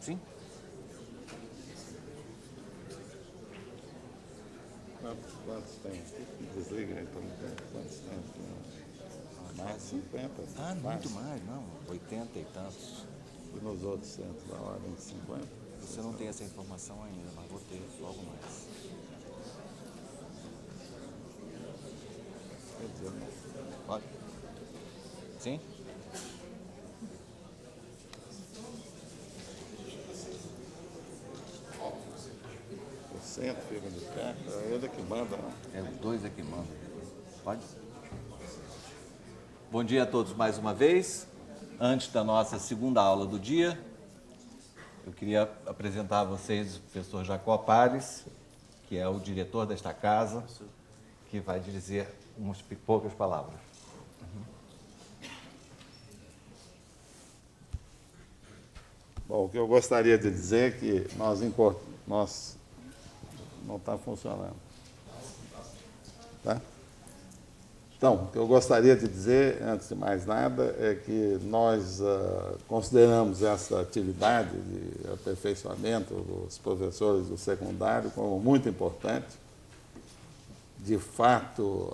Sim? Quantos tem? Desliga, então. Quantos tem? Mais de 50? Ah, muito mais, não. 80 e tantos. E nos outros centros, da ordem de 50? Você não tem essa informação ainda, mas vou ter logo mais. Quer dizer, né? Pode? Sim? O centro fica de pé, é ele que manda, né? É os dois aqui mandam. Pode? Bom dia a todos mais uma vez. Antes da nossa segunda aula do dia, eu queria apresentar a vocês o professor Jacó Pares, que é o diretor desta casa, que vai dizer umas poucas palavras. Bom, o que eu gostaria de dizer é que nós não está funcionando. Tá? Então, o que eu gostaria de dizer, antes de mais nada, é que nós consideramos essa atividade de aperfeiçoamento dos professores do secundário como muito importante. De fato,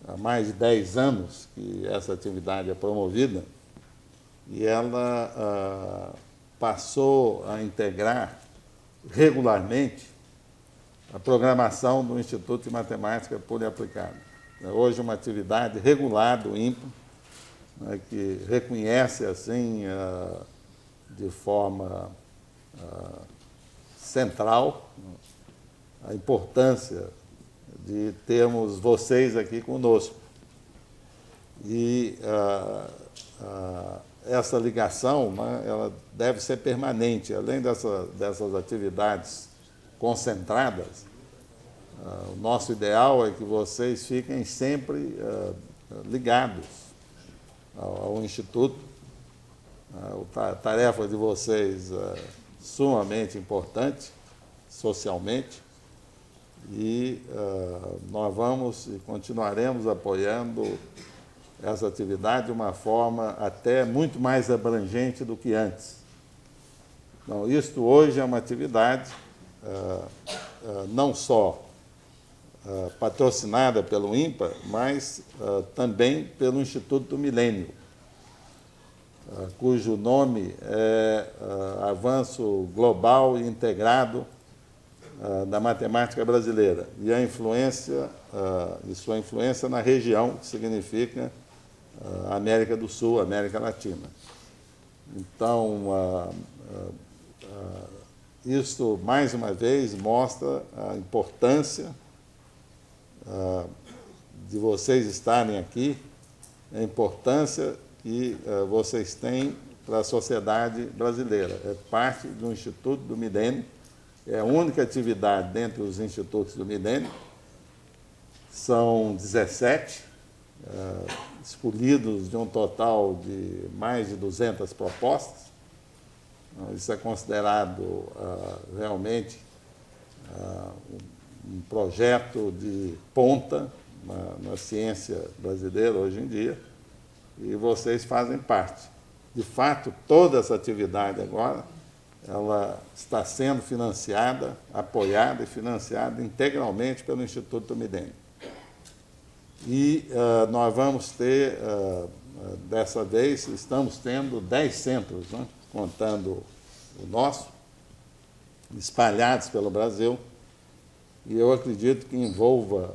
há mais de 10 anos que essa atividade é promovida e ela passou a integrar regularmente a programação do Instituto de Matemática Pura e Aplicada. Hoje, uma atividade regular do INPA, né, que reconhece, assim, de forma central, a importância de termos vocês aqui conosco. E essa ligação, né, ela deve ser permanente. Além dessas atividades concentradas, o nosso ideal é que vocês fiquem sempre ligados ao Instituto. A tarefa de vocês é sumamente importante, socialmente, e nós vamos e continuaremos apoiando essa atividade de uma forma até muito mais abrangente do que antes. Então, isto hoje é uma atividade não só patrocinada pelo INPA, mas também pelo Instituto do Milênio, cujo nome é Avanço Global e Integrado da Matemática Brasileira, e a influência, e sua influência na região, que significa América do Sul, América Latina. Então, isso, mais uma vez, mostra a importância de vocês estarem aqui, a importância que vocês têm para a sociedade brasileira. É parte do Instituto do Milênio, é a única atividade dentre os institutos do Milênio. São 17, escolhidos de um total de mais de 200 propostas. Isso é considerado realmente um projeto de ponta na ciência brasileira hoje em dia, e vocês fazem parte. De fato, toda essa atividade agora, ela está sendo financiada, apoiada e financiada integralmente pelo Instituto do Milênio. E nós vamos ter, dessa vez, estamos tendo 10 centros, né, contando o nosso, espalhados pelo Brasil, e eu acredito que envolva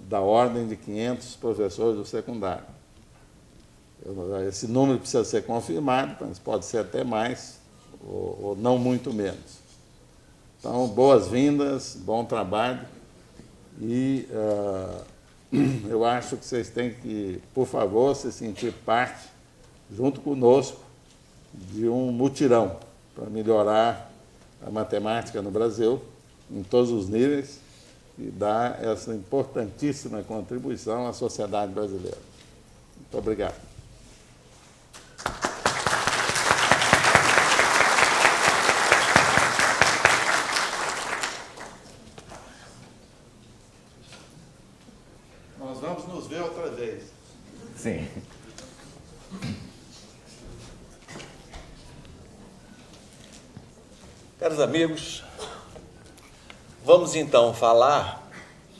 da ordem de 500 professores do secundário. Esse número precisa ser confirmado, mas pode ser até mais, ou não muito menos. Então, boas-vindas, bom trabalho, e eu acho que vocês têm que, por favor, se sentir parte, junto conosco, de um mutirão para melhorar a matemática no Brasil, em todos os níveis, e dar essa importantíssima contribuição à sociedade brasileira. Muito obrigado. Nós vamos nos ver outra vez. Sim. Caros amigos, vamos então falar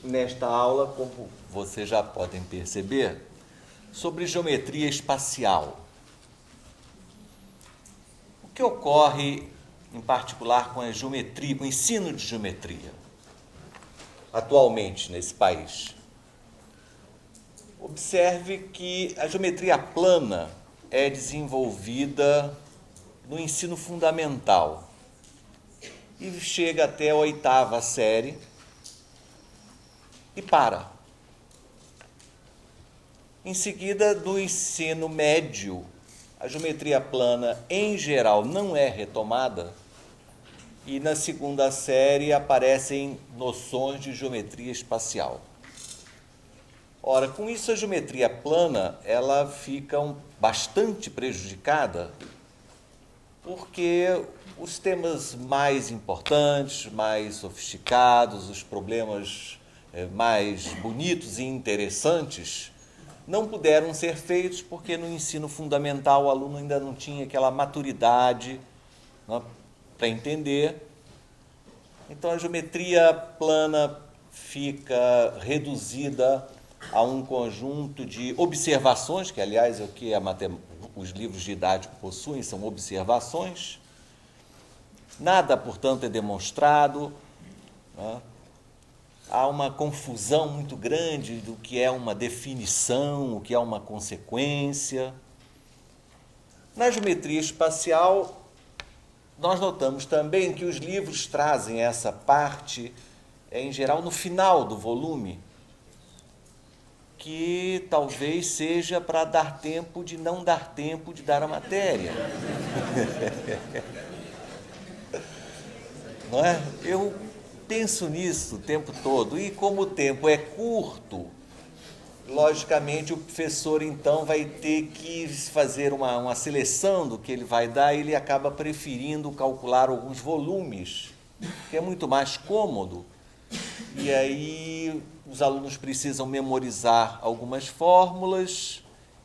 nesta aula, como vocês já podem perceber, sobre geometria espacial. O que ocorre, em particular, com a geometria, com o ensino de geometria, atualmente nesse país? Observe que a geometria plana é desenvolvida no ensino fundamental e chega até a 8ª série e para. Em seguida, do ensino médio, a geometria plana, em geral, não é retomada e na 2ª série aparecem noções de geometria espacial. Ora, com isso, a geometria plana ela fica bastante prejudicada porque os temas mais importantes, mais sofisticados, os problemas mais bonitos e interessantes não puderam ser feitos porque no ensino fundamental o aluno ainda não tinha aquela maturidade, né, para entender. Então a geometria plana fica reduzida a um conjunto de observações, que aliás é o que os livros didáticos possuem, são observações. Nada, portanto, é demonstrado, né? Há uma confusão muito grande do que é uma definição, o que é uma consequência. Na geometria espacial, nós notamos também que os livros trazem essa parte, em geral, no final do volume, que talvez seja para dar tempo de não dar tempo de dar a matéria. Não é? Eu penso nisso o tempo todo, e como o tempo é curto, logicamente o professor então vai ter que fazer uma seleção do que ele vai dar, e ele acaba preferindo calcular alguns volumes, que é muito mais cômodo, e aí os alunos precisam memorizar algumas fórmulas,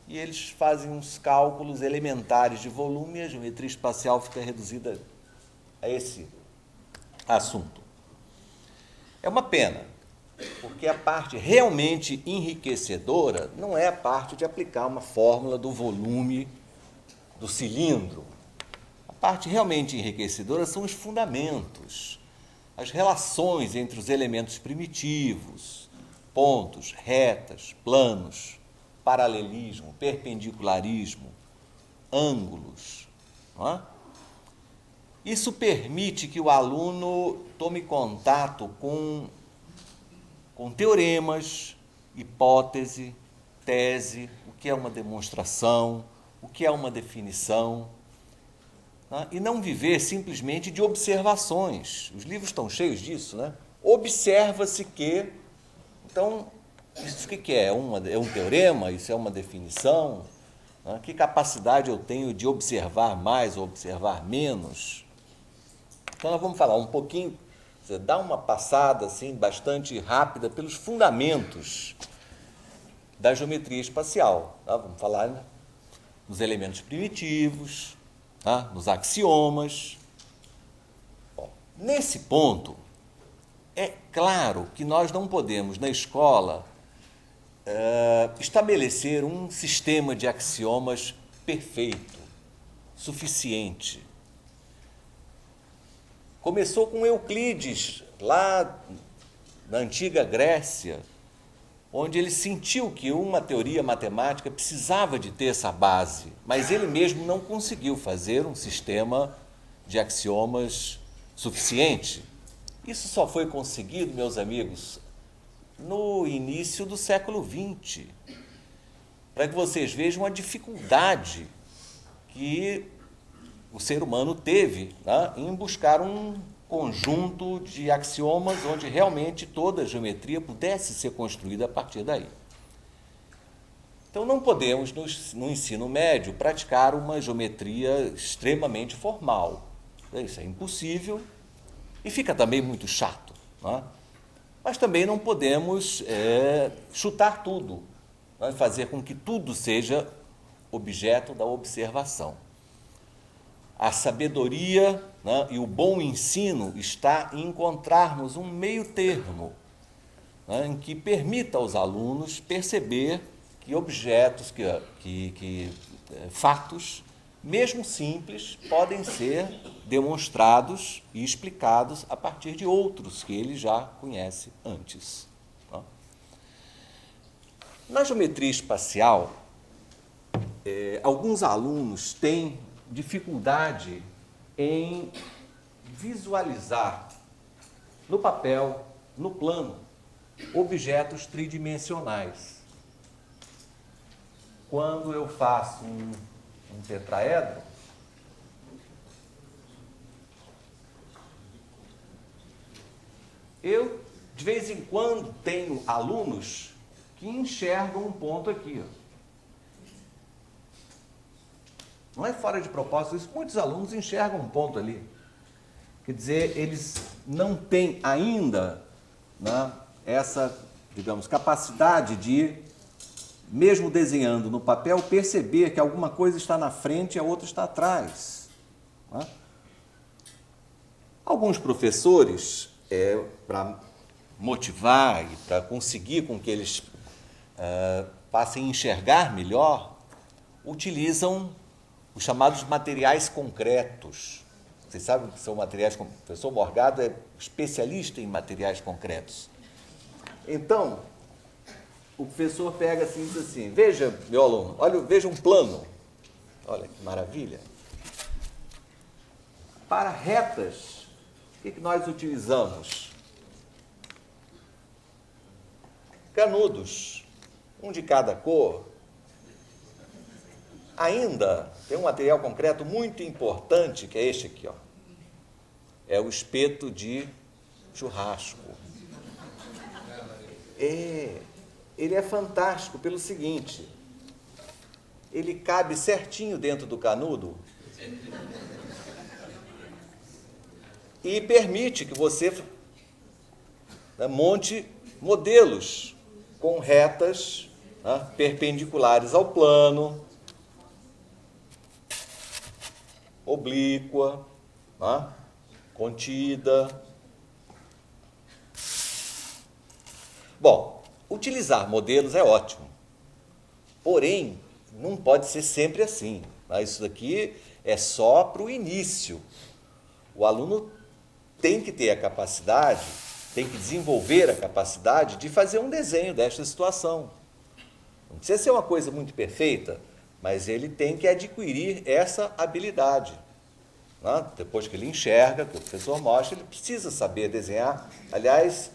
e eles fazem uns cálculos elementares de volume, e a geometria espacial fica reduzida a esse assunto. É uma pena, porque a parte realmente enriquecedora não é a parte de aplicar uma fórmula do volume do cilindro. A parte realmente enriquecedora são os fundamentos, as relações entre os elementos primitivos, pontos, retas, planos, paralelismo, perpendicularismo, ângulos, não é? Isso permite que o aluno tome contato com teoremas, hipótese, tese, o que é uma demonstração, o que é uma definição, né? E não viver simplesmente de observações. Os livros estão cheios disso, né? Observa-se que... Então, isso o que é? É um teorema? Isso é uma definição? Né? Que capacidade eu tenho de observar mais ou observar menos? Então, nós vamos falar um pouquinho, dar uma passada assim, bastante rápida pelos fundamentos da geometria espacial. Tá? Vamos falar nos elementos primitivos, tá? Nos axiomas. Bom, nesse ponto, é claro que nós não podemos, na escola, estabelecer um sistema de axiomas perfeito, suficiente. Começou com Euclides, lá na antiga Grécia, onde ele sentiu que uma teoria matemática precisava de ter essa base, mas ele mesmo não conseguiu fazer um sistema de axiomas suficiente. Isso só foi conseguido, meus amigos, no início do século XX, para que vocês vejam a dificuldade que o ser humano teve, né, em buscar um conjunto de axiomas onde realmente toda a geometria pudesse ser construída a partir daí. Então, não podemos, no ensino médio, praticar uma geometria extremamente formal. Isso é impossível e fica também muito chato, né? Mas também não podemos chutar tudo, né, fazer com que tudo seja objeto da observação. a sabedoria, né, e o bom ensino está em encontrarmos um meio termo, né, em que permita aos alunos perceber que objetos, fatos, mesmo simples, podem ser demonstrados e explicados a partir de outros que ele já conhece antes. Tá? Na geometria espacial, alguns alunos têm dificuldade em visualizar no papel, no plano, objetos tridimensionais. Quando eu faço um tetraedro, eu, de vez em quando, tenho alunos que enxergam um ponto aqui. Ó. Não é fora de propósito isso, muitos alunos enxergam um ponto ali. Quer dizer, eles não têm ainda, né, essa, digamos, capacidade de, mesmo desenhando no papel, perceber que alguma coisa está na frente e a outra está atrás. Né? Alguns professores, para motivar e para conseguir com que eles passem a enxergar melhor, utilizam os chamados materiais concretos. Vocês sabem o que são materiais concretos? O professor Morgado é especialista em materiais concretos. Então, o professor pega assim e diz assim, veja, meu aluno, olha, veja um plano. Olha que maravilha. Para retas, o que nós utilizamos? Canudos, um de cada cor. Ainda tem um material concreto muito importante, que é este aqui, ó. É o espeto de churrasco. Ele é fantástico pelo seguinte, ele cabe certinho dentro do canudo e permite que você, né, monte modelos com retas, né, perpendiculares ao plano, oblíqua, né, contida. Bom, utilizar modelos é ótimo, porém, não pode ser sempre assim. Né? Isso daqui é só para o início. O aluno tem que ter a capacidade, tem que desenvolver a capacidade de fazer um desenho desta situação. Não precisa ser uma coisa muito perfeita, mas ele tem que adquirir essa habilidade. Né? Depois que ele enxerga, que o professor mostra, ele precisa saber desenhar. Aliás,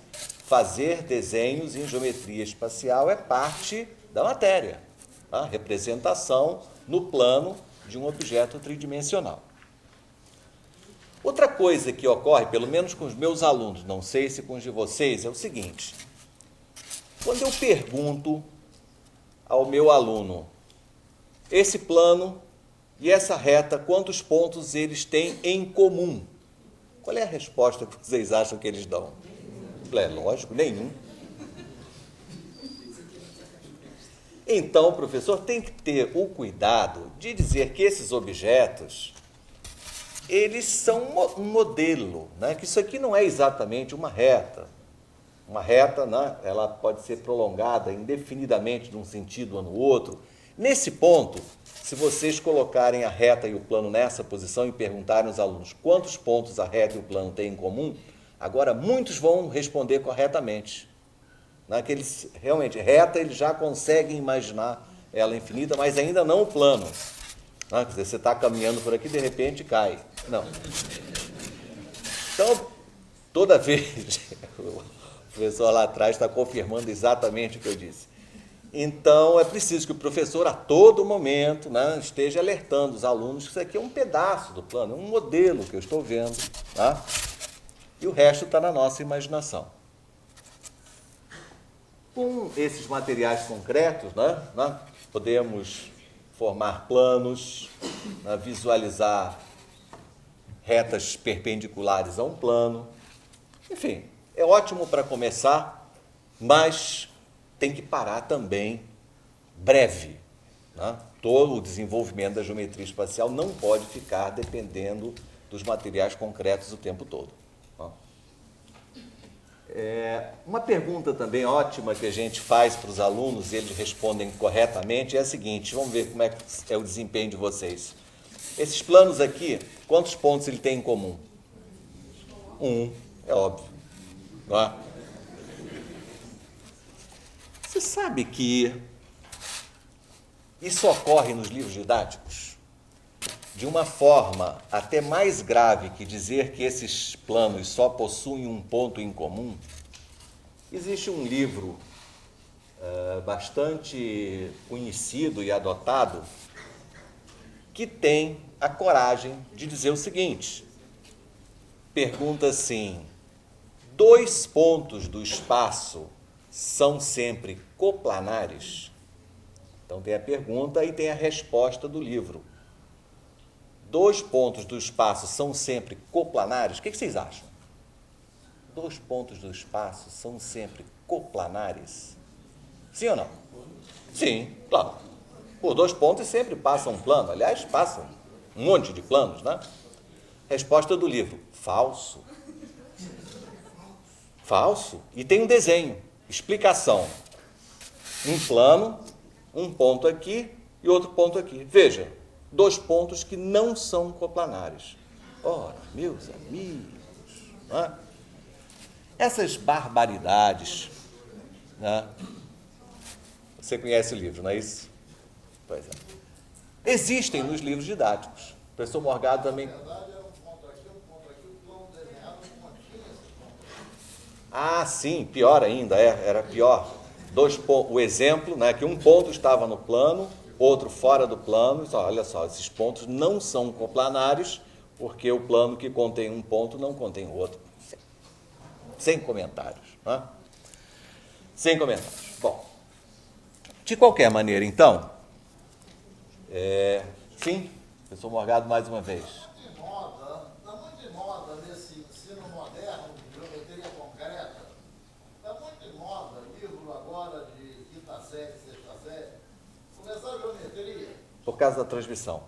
fazer desenhos em geometria espacial é parte da matéria. A representação no plano de um objeto tridimensional. Outra coisa que ocorre, pelo menos com os meus alunos, não sei se com os de vocês, é o seguinte. Quando eu pergunto ao meu aluno, esse plano e essa reta, quantos pontos eles têm em comum? Qual é a resposta que vocês acham que eles dão? É lógico, nenhum. Então, o professor tem que ter o cuidado de dizer que esses objetos, eles são um modelo, né? Que isso aqui não é exatamente uma reta. Uma reta, né, ela pode ser prolongada indefinidamente de um sentido ou no outro. Nesse ponto, se vocês colocarem a reta e o plano nessa posição e perguntarem aos alunos quantos pontos a reta e o plano têm em comum, agora muitos vão responder corretamente. Naqueles, realmente, reta eles já conseguem imaginar ela infinita, mas ainda não o plano. Quer dizer, você está caminhando por aqui, de repente cai. Não. Então, toda vez, o professor lá atrás está confirmando exatamente o que eu disse. Então, é preciso que o professor, a todo momento, né, esteja alertando os alunos que isso aqui é um pedaço do plano, é um modelo que eu estou vendo. Tá? E o resto está na nossa imaginação. Com esses materiais concretos, né, podemos formar planos, né, visualizar retas perpendiculares a um plano. Enfim, é ótimo para começar, mas tem que parar também breve. né? Todo o desenvolvimento da geometria espacial não pode ficar dependendo dos materiais concretos o tempo todo. Uma pergunta também ótima que a gente faz para os alunos e eles respondem corretamente é a seguinte, vamos ver como é que é o desempenho de vocês. Esses planos aqui, quantos pontos ele tem em comum? É óbvio. Não é? Você sabe que isso ocorre nos livros didáticos de uma forma até mais grave que dizer que esses planos só possuem um ponto em comum? Existe um livro bastante conhecido e adotado que tem a coragem de dizer o seguinte, pergunta assim, 2 pontos do espaço são sempre coplanares? Então tem a pergunta e tem a resposta do livro. 2 pontos do espaço são sempre coplanares? O que vocês acham? 2 pontos do espaço são sempre coplanares? Sim ou não? Sim, claro. Por 2 pontos sempre passa um plano. Aliás, passam um monte de planos, né? Resposta do livro. Falso. Falso. E tem um desenho. Explicação. Um plano, um ponto aqui e outro ponto aqui. Veja, 2 pontos que não são coplanares. Ora, meus amigos, né? Essas barbaridades, né? Você conhece o livro, não é isso? Pois é. Existem nos livros didáticos. O professor Morgado também... Ah, sim, pior ainda, era pior. O exemplo, né, que um ponto estava no plano, outro fora do plano. Olha só, esses pontos não são coplanares, porque o plano que contém um ponto não contém o outro. Sem comentários. Né? Sem comentários. Bom, de qualquer maneira, então, sim, professor Morgado, mais uma vez. Está muito em moda nesse ensino moderno de geometria concreta. Está muito em moda, livro agora de quinta série, sexta série. Começar a geometria. Por causa da transmissão.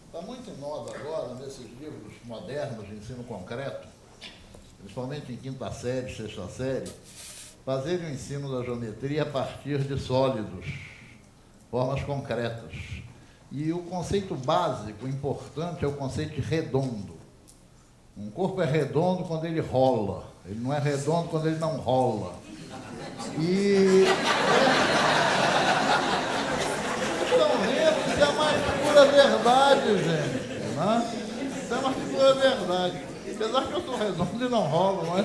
Está muito em moda agora, nesses livros modernos de ensino concreto, principalmente em quinta série, sexta série, fazer o ensino da geometria a partir de sólidos, formas concretas. E o conceito básico, importante, é o conceito de redondo. Um corpo é redondo quando ele rola, ele não é redondo quando ele não rola. E... estão vendo? Isso é a mais pura verdade, gente. Né? Isso é a mais pura verdade. Apesar que eu sou redondo e não rolo, não é?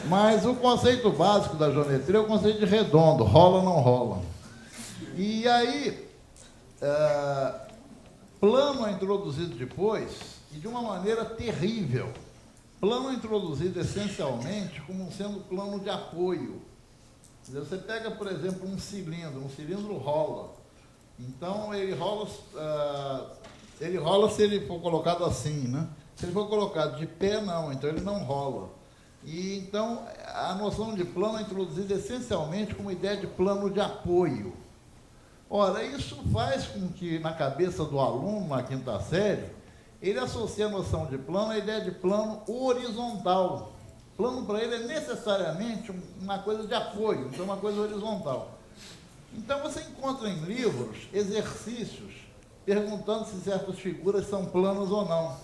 Mas o conceito básico da geometria é o conceito de redondo, rola ou não rola. E aí, plano é introduzido depois, e de uma maneira terrível. Plano é introduzido essencialmente como sendo plano de apoio. Você pega, por exemplo, um cilindro rola. Então, ele rola se ele for colocado assim, né? Se ele for colocado de pé, não, então ele não rola. E então, a noção de plano é introduzida essencialmente como ideia de plano de apoio. Ora, isso faz com que, na cabeça do aluno, na quinta série, ele associe a noção de plano à ideia de plano horizontal. Plano para ele é necessariamente uma coisa de apoio, então uma coisa horizontal. Então você encontra em livros exercícios perguntando se certas figuras são planos ou não.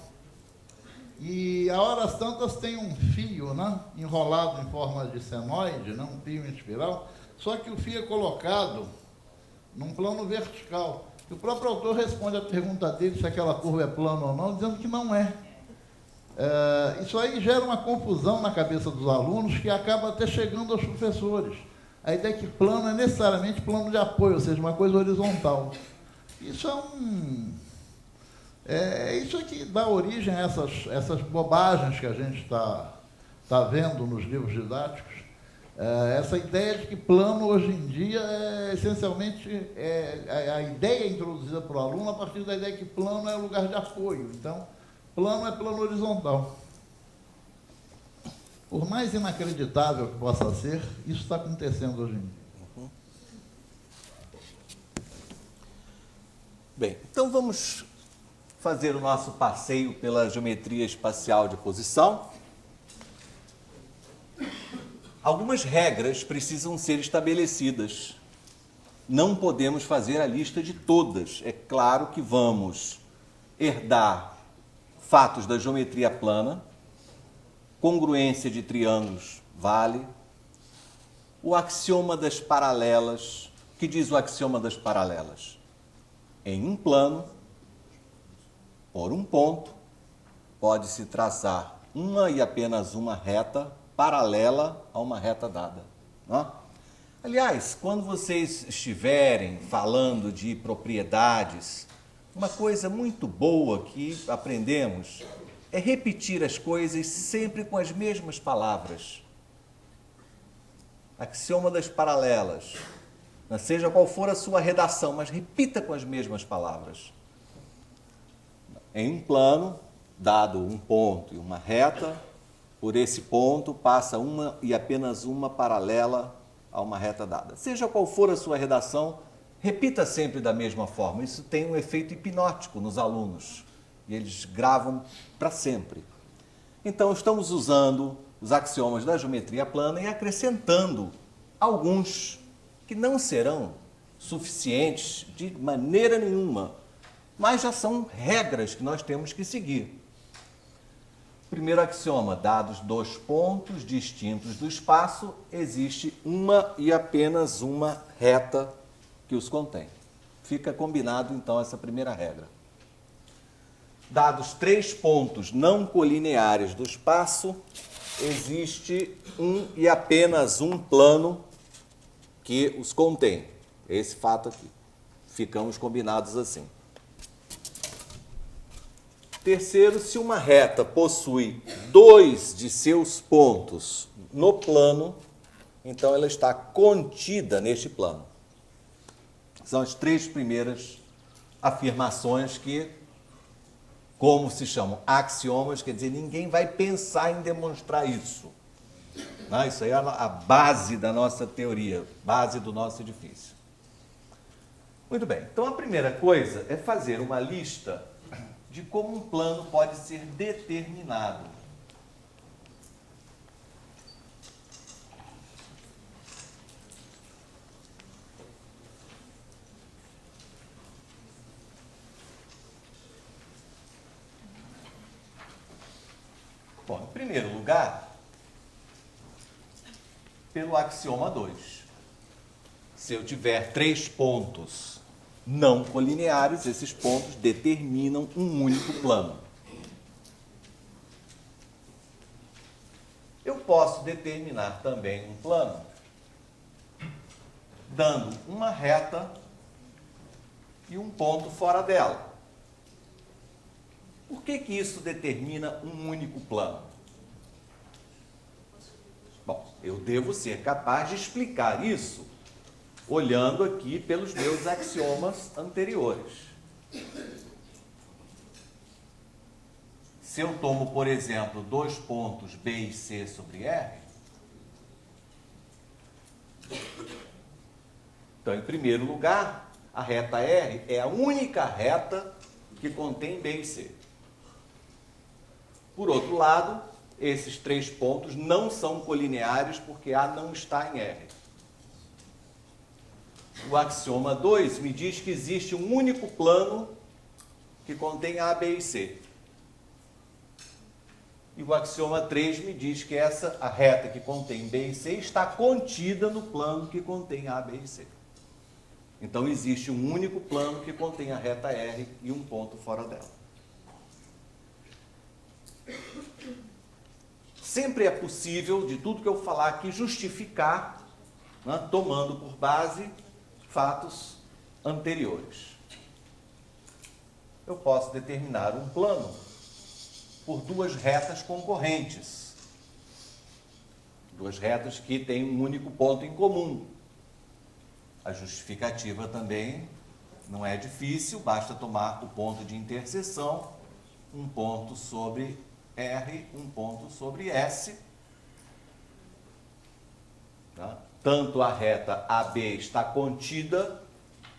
E a horas tantas tem um fio, né, enrolado em forma de senoide, né, um fio em espiral, só que o fio é colocado num plano vertical. E o próprio autor responde à pergunta dele se aquela curva é plana ou não, dizendo que não é. Isso aí gera uma confusão na cabeça dos alunos que acaba até chegando aos professores. A ideia é que plano é necessariamente plano de apoio, ou seja, uma coisa horizontal. Isso isso é que dá origem a essas bobagens que a gente está vendo nos livros didáticos. Essa ideia de que plano, hoje em dia, é essencialmente a ideia introduzida para o aluno a partir da ideia que plano é lugar de apoio. Então, Plano é plano horizontal. Por mais inacreditável que possa ser, isso está acontecendo hoje em dia. Bem, então vamos fazer o nosso passeio pela geometria espacial de posição. Algumas regras precisam ser estabelecidas. Não podemos fazer a lista de todas. É claro que vamos herdar fatos da geometria plana, congruência de triângulos vale, o axioma das paralelas. O que diz o axioma das paralelas? Em um plano, por um ponto, pode-se traçar uma e apenas uma reta paralela a uma reta dada. Não é? Aliás, quando vocês estiverem falando de propriedades, uma coisa muito boa que aprendemos é repetir as coisas sempre com as mesmas palavras. Axioma das paralelas. Seja qual for a sua redação, mas repita com as mesmas palavras. Em um plano, dado um ponto e uma reta, por esse ponto passa uma e apenas uma paralela a uma reta dada. Seja qual for a sua redação, repita sempre da mesma forma. Isso tem um efeito hipnótico nos alunos e eles gravam para sempre. Então, estamos usando os axiomas da geometria plana e acrescentando alguns que não serão suficientes de maneira nenhuma, mas já são regras que nós temos que seguir. Primeiro axioma: dados dois pontos distintos do espaço, existe uma e apenas uma reta que os contém. Fica combinado, então, essa primeira regra. Dados três pontos não colineares do espaço, existe um e apenas um plano que os contém. Esse fato aqui. Ficamos combinados assim. Terceiro, se uma reta possui dois de seus pontos no plano, então ela está contida neste plano. São as três primeiras afirmações que, como se chamam axiomas, quer dizer, ninguém vai pensar em demonstrar isso. Não, isso aí é a base da nossa teoria, base do nosso edifício. Muito bem, então a primeira coisa é fazer uma lista de como um plano pode ser determinado. Bom, em primeiro lugar, pelo axioma 2. Se eu tiver três pontos não colineares, esses pontos determinam um único plano. Eu posso determinar também um plano dando uma reta e um ponto fora dela. Por que isso determina um único plano? Bom, eu devo ser capaz de explicar isso olhando aqui pelos meus axiomas anteriores. Se eu tomo, por exemplo, dois pontos B e C sobre R, então, em primeiro lugar, a reta R é a única reta que contém B e C. Por outro lado, esses três pontos não são colineares porque A não está em R. O axioma 2 me diz que existe um único plano que contém A, B e C. E o axioma 3 me diz que a reta que contém B e C está contida no plano que contém A, B e C. Então, existe um único plano que contém a reta R e um ponto fora dela. Sempre é possível, de tudo que eu falar aqui, justificar, né, tomando por base fatos anteriores. Eu posso determinar um plano por duas retas concorrentes. Duas retas que têm um único ponto em comum. A justificativa também não é difícil, basta tomar o ponto de interseção um ponto sobre R, um ponto sobre S. Tá? Tanto a reta AB está contida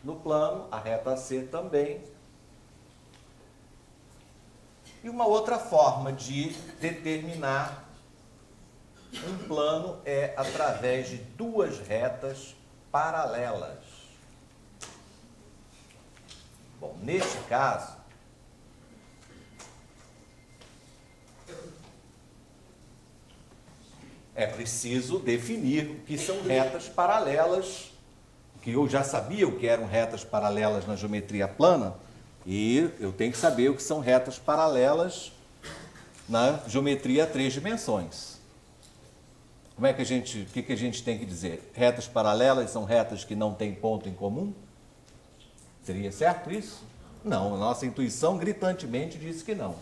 no plano, a reta C também. E uma outra forma de determinar um plano é através de duas retas paralelas. Bom, neste caso, é preciso definir o que são retas paralelas, que eu já sabia o que eram retas paralelas na geometria plana, e eu tenho que saber o que são retas paralelas na geometria a 3 dimensões. Como é que o que a gente tem que dizer? Retas paralelas são retas que não têm ponto em comum? Seria certo isso? Não, a nossa intuição gritantemente diz que não.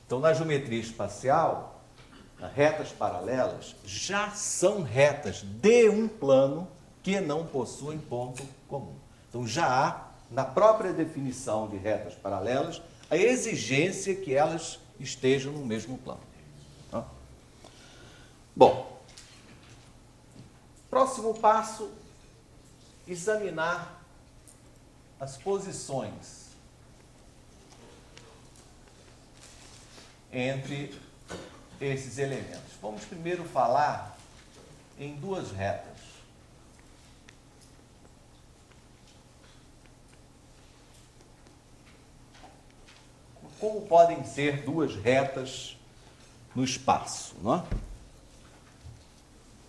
Então, na geometria espacial, retas paralelas já são retas de um plano que não possuem ponto comum. Então, já há, na própria definição de retas paralelas, a exigência que elas estejam no mesmo plano. Bom, próximo passo, examinar as posições entre esses elementos. Vamos primeiro falar em duas retas. Como podem ser duas retas no espaço, não é?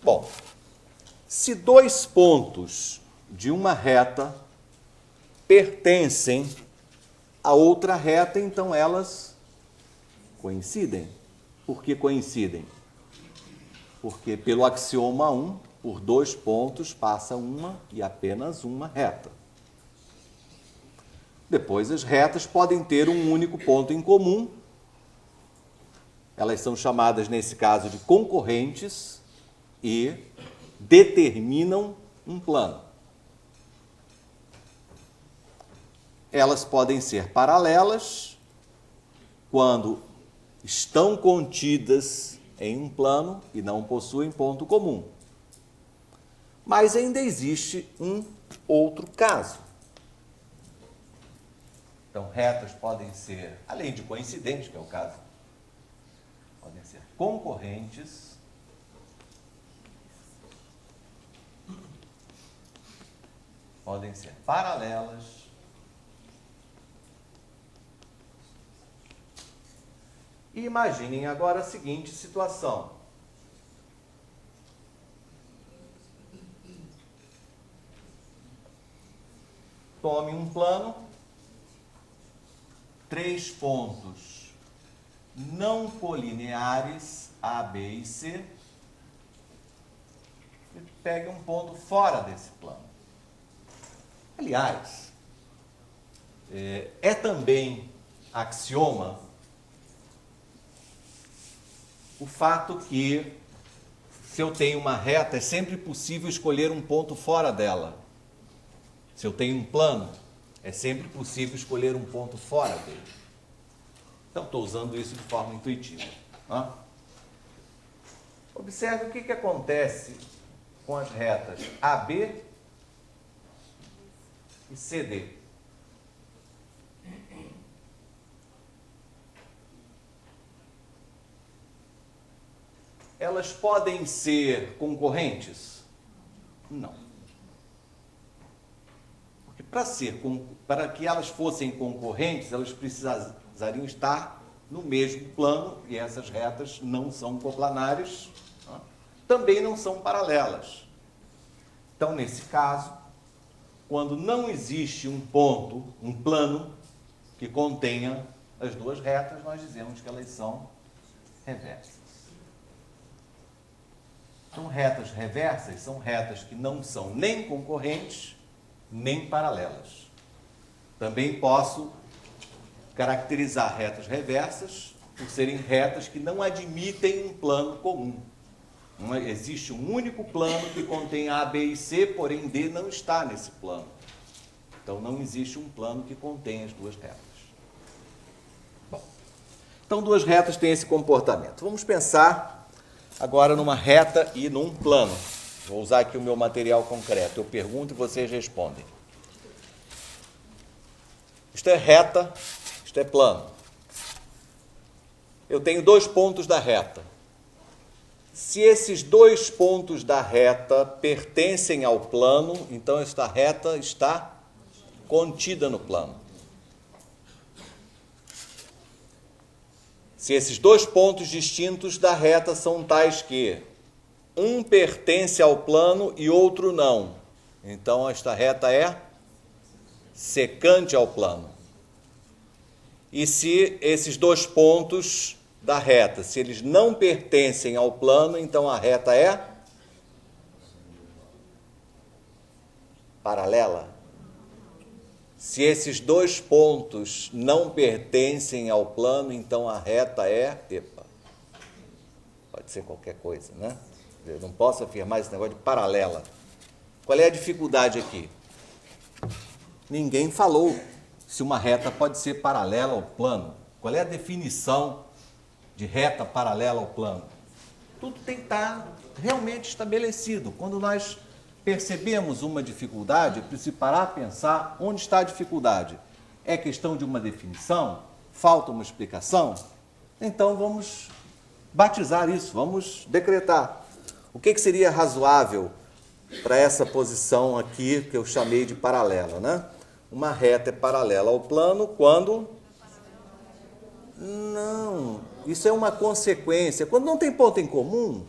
Bom, se dois pontos de uma reta pertencem a outra reta, então elas coincidem. Por que coincidem? Porque pelo axioma 1, por dois pontos passa uma e apenas uma reta. Depois, as retas podem ter um único ponto em comum. Elas são chamadas, nesse caso, de concorrentes e determinam um plano. Elas podem ser paralelas quando estão contidas em um plano e não possuem ponto comum. Mas ainda existe um outro caso. Então, retas podem ser, além de coincidentes, que é o caso, podem ser concorrentes, podem ser paralelas, e imaginem agora a seguinte situação. Tome um plano, 3 pontos não colineares, A, B e C, e pegue um ponto fora desse plano. Aliás, é também axioma o fato que, se eu tenho uma reta, é sempre possível escolher um ponto fora dela. Se eu tenho um plano, é sempre possível escolher um ponto fora dele. Então, estou usando isso de forma intuitiva. Né? Observe o que acontece com as retas AB e CD. Elas podem ser concorrentes? Não. Porque para que elas fossem concorrentes, elas precisariam estar no mesmo plano, e essas retas não são coplanares, também não são paralelas. Então, nesse caso, quando não existe um ponto, um plano, que contenha as duas retas, nós dizemos que elas são reversas. Então, retas reversas são retas que não são nem concorrentes, nem paralelas. Também posso caracterizar retas reversas por serem retas que não admitem um plano comum. Existe um único plano que contém A, B e C, porém D não está nesse plano. Então, não existe um plano que contém as duas retas. Bom, Então, duas retas têm esse comportamento. Vamos pensar agora numa reta e num plano. Vou usar aqui o meu material concreto. Eu pergunto e vocês respondem. Isto é reta, isto é plano. Eu tenho 2 pontos da reta. Se esses 2 pontos da reta pertencem ao plano, então esta reta está contida no plano. Se esses 2 pontos distintos da reta são tais que um pertence ao plano e outro não, então esta reta é secante ao plano. E se esses 2 pontos da reta, se eles não pertencem ao plano, então a reta é paralela. Se esses 2 pontos não pertencem ao plano, então a reta é... pode ser qualquer coisa, né? Eu não posso afirmar esse negócio de paralela. Qual é a dificuldade aqui? Ninguém falou se uma reta pode ser paralela ao plano. Qual é a definição de reta paralela ao plano? Tudo tem que estar realmente estabelecido. Quando nós percebemos uma dificuldade, é preciso parar a pensar onde está a dificuldade. É questão de uma definição? Falta uma explicação? Então vamos batizar isso, vamos decretar. O que seria razoável para essa posição aqui que eu chamei de paralela, né? Uma reta é paralela ao plano quando... Não, isso é uma consequência. Quando não tem ponto em comum,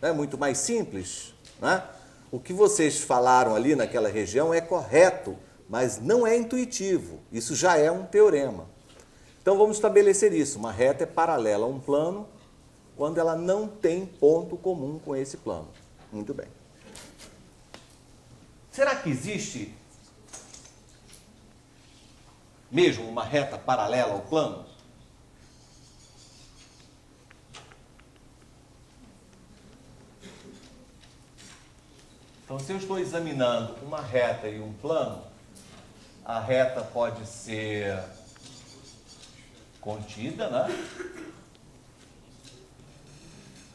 é muito mais simples, né? O que vocês falaram ali naquela região é correto, mas não é intuitivo. Isso já é um teorema. Então vamos estabelecer isso. Uma reta é paralela a um plano quando ela não tem ponto comum com esse plano. Muito bem. Será que existe mesmo uma reta paralela ao plano? Então, se eu estou examinando uma reta e um plano, a reta pode ser contida, né?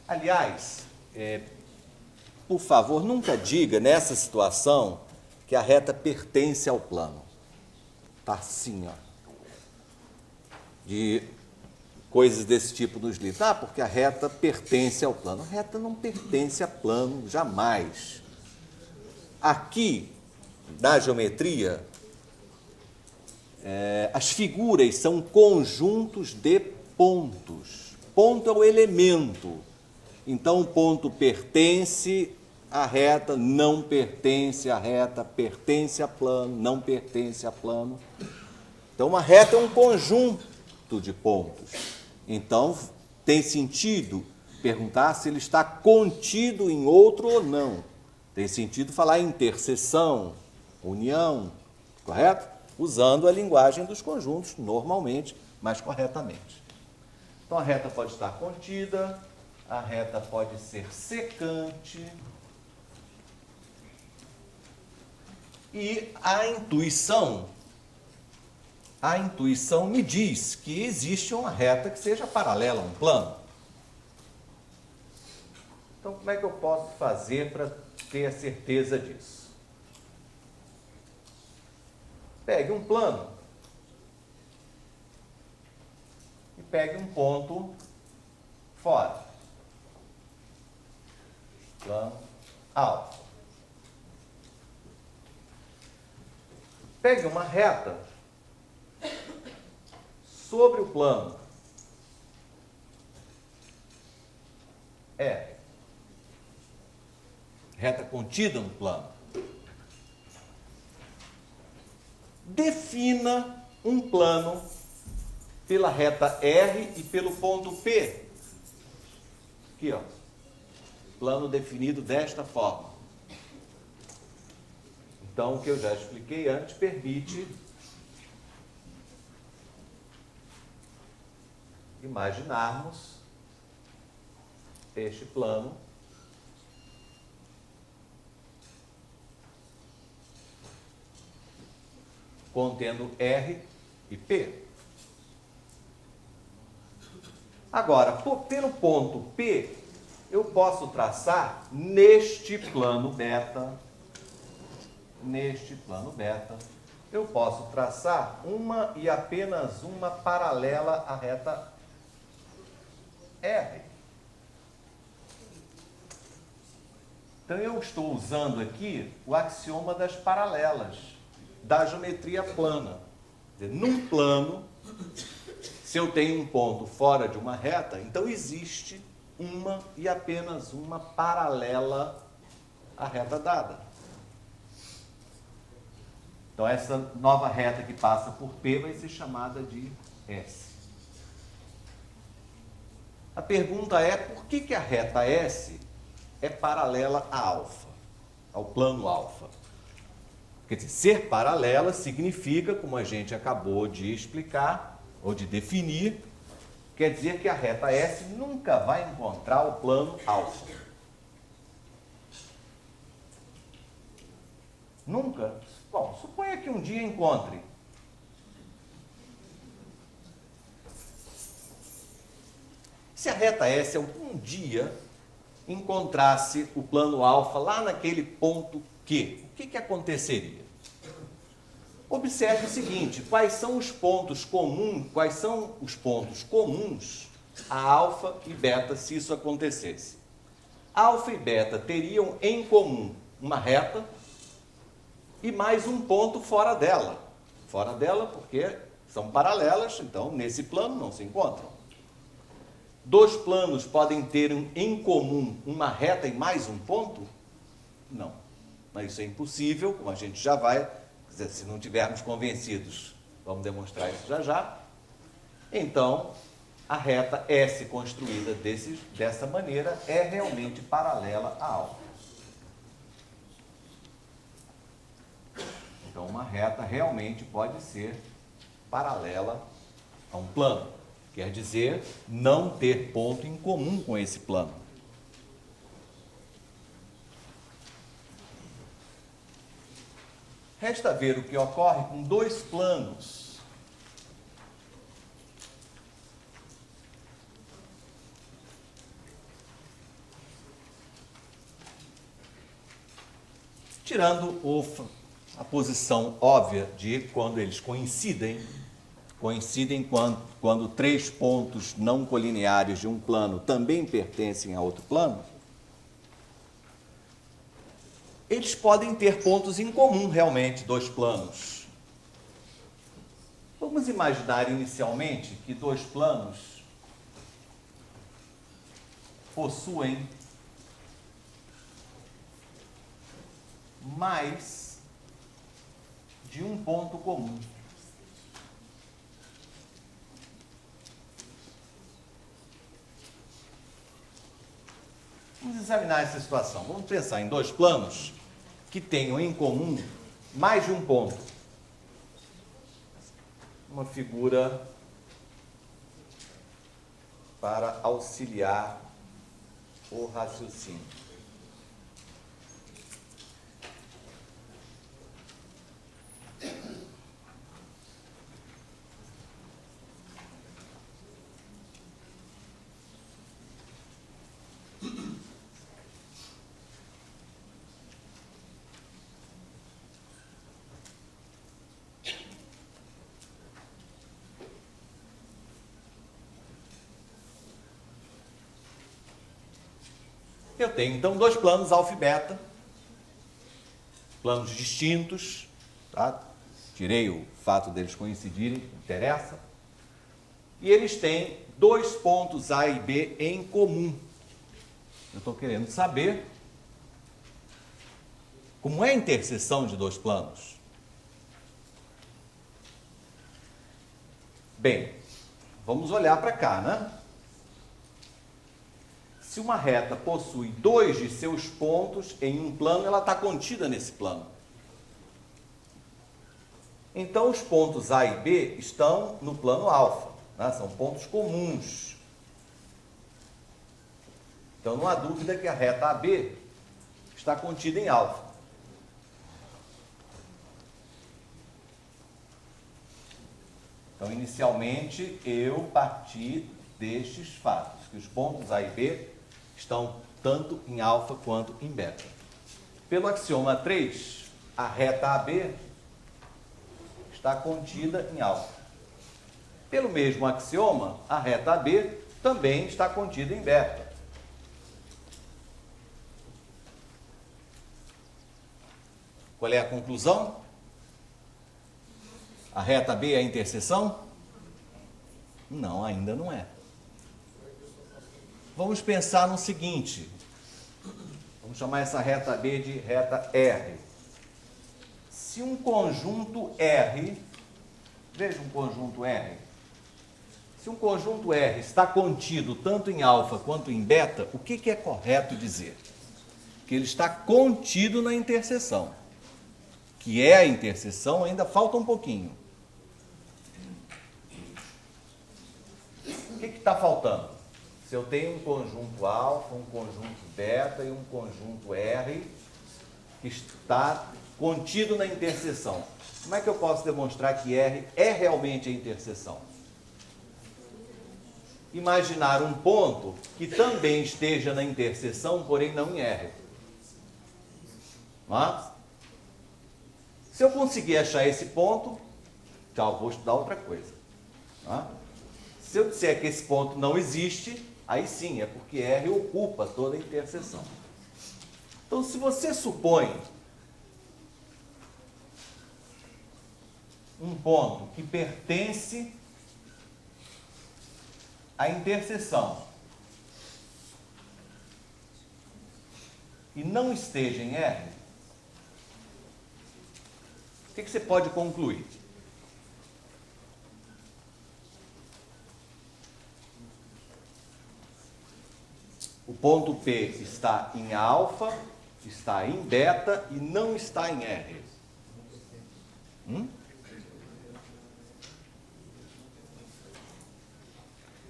Aliás, por favor, nunca diga nessa situação que a reta pertence ao plano. Tá assim, ó. De coisas desse tipo nos livros. Ah, porque a reta pertence ao plano. A reta não pertence a plano, jamais. Aqui, na geometria, as figuras são conjuntos de pontos. Ponto é o elemento. Então, o ponto pertence à reta, não pertence à reta, pertence a plano, não pertence a plano. Então, uma reta é um conjunto de pontos. Então, tem sentido perguntar se ele está contido em outro ou não. Tem sentido falar em interseção, união, correto? Usando a linguagem dos conjuntos, normalmente, mais corretamente. Então, a reta pode estar contida, a reta pode ser secante. E a intuição me diz que existe uma reta que seja paralela a um plano. Então, como é que eu posso fazer para ter a certeza disso? Pegue um plano e pegue um ponto fora. Plano alto. Pegue uma reta sobre o plano R. Reta contida no plano. Defina um plano pela reta R e pelo ponto P. Aqui, ó. Plano definido desta forma. Então, o que eu já expliquei antes permite imaginarmos este plano contendo R e P. Agora, pelo ponto P, eu posso traçar neste plano beta, eu posso traçar uma e apenas uma paralela à reta R. Então, eu estou usando aqui o axioma das paralelas, da geometria plana. Quer dizer, num plano, se eu tenho um ponto fora de uma reta, então existe uma e apenas uma paralela à reta dada. Então, essa nova reta que passa por P vai ser chamada de S. A pergunta é, por que a reta S é paralela a alfa, ao plano alfa? Quer dizer, ser paralela significa, como a gente acabou de explicar, ou de definir, quer dizer que a reta S nunca vai encontrar o plano alfa. Nunca? Bom, suponha que um dia encontre. Se a reta S algum dia encontrasse o plano alfa lá naquele ponto Q, o que aconteceria? Observe o seguinte, quais são os pontos comuns a alfa e beta se isso acontecesse? Alfa e beta teriam em comum uma reta e mais um ponto fora dela. Fora dela porque são paralelas, então nesse plano não se encontram. Dois planos podem ter em comum uma reta e mais um ponto? Não. Mas isso é impossível, como a gente já vai, se não tivermos convencidos, vamos demonstrar isso já já. Então, a reta S construída dessa maneira é realmente paralela a alfa. Então, uma reta realmente pode ser paralela a um plano. Quer dizer, não ter ponto em comum com esse plano. Resta ver o que ocorre com dois planos. Tirando a posição óbvia de quando eles coincidem quando três pontos não colineares de um plano também pertencem a outro plano, eles podem ter pontos em comum, realmente, dois planos. Vamos imaginar inicialmente que dois planos possuem mais de um ponto comum. Vamos examinar essa situação. Vamos pensar em dois planos que tenham em comum mais de um ponto. Uma figura para auxiliar o raciocínio. Eu tenho, então, dois planos, alfa e beta, planos distintos, tá? Tirei o fato deles coincidirem, não interessa. E eles têm dois pontos A e B em comum. Eu estou querendo saber como é a interseção de dois planos. Bem, vamos olhar para cá, né? Se uma reta possui dois de seus pontos em um plano, ela está contida nesse plano. Então, os pontos A e B estão no plano alfa, né? São pontos comuns. Então, não há dúvida que a reta AB está contida em alfa. Então, inicialmente, eu parti destes fatos, que os pontos A e B estão tanto em alfa quanto em beta. Pelo axioma 3, a reta AB está contida em alfa. Pelo mesmo axioma, a reta AB também está contida em beta. Qual é a conclusão? A reta B é a interseção? Não, ainda não é. Vamos pensar no seguinte. Vamos chamar essa reta B de reta R. Se um conjunto R, veja um conjunto R. Se um conjunto R está contido tanto em alfa quanto em beta, o que é correto dizer? Que ele está contido na interseção. Que é a interseção, ainda falta um pouquinho. O que está faltando? Se eu tenho um conjunto alfa, um conjunto beta e um conjunto R que está contido na interseção, como é que eu posso demonstrar que R é realmente a interseção? Imaginar um ponto que também esteja na interseção, porém não em R. Mas, se eu conseguir achar esse ponto, já vou estudar outra coisa. Se eu disser que esse ponto não existe, aí sim, é porque R ocupa toda a interseção. Então, se você supõe um ponto que pertence à interseção e não esteja em R, o que você pode concluir? O ponto P está em alfa, está em beta e não está em R.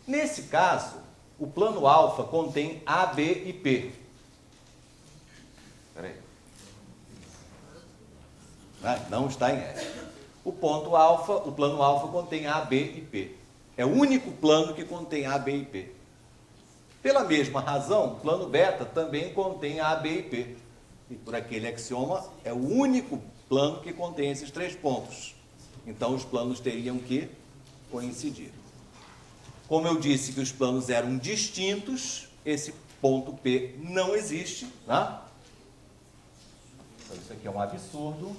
Nesse caso, o plano alfa contém A, B e P. Espera aí. Não está em R. O ponto alfa, o plano alfa contém A, B e P. É o único plano que contém A, B e P. Pela mesma razão, o plano beta também contém A, B e P. E por aquele axioma, é o único plano que contém esses três pontos. Então, os planos teriam que coincidir. Como eu disse que os planos eram distintos, esse ponto P não existe. Então, isso aqui é um absurdo.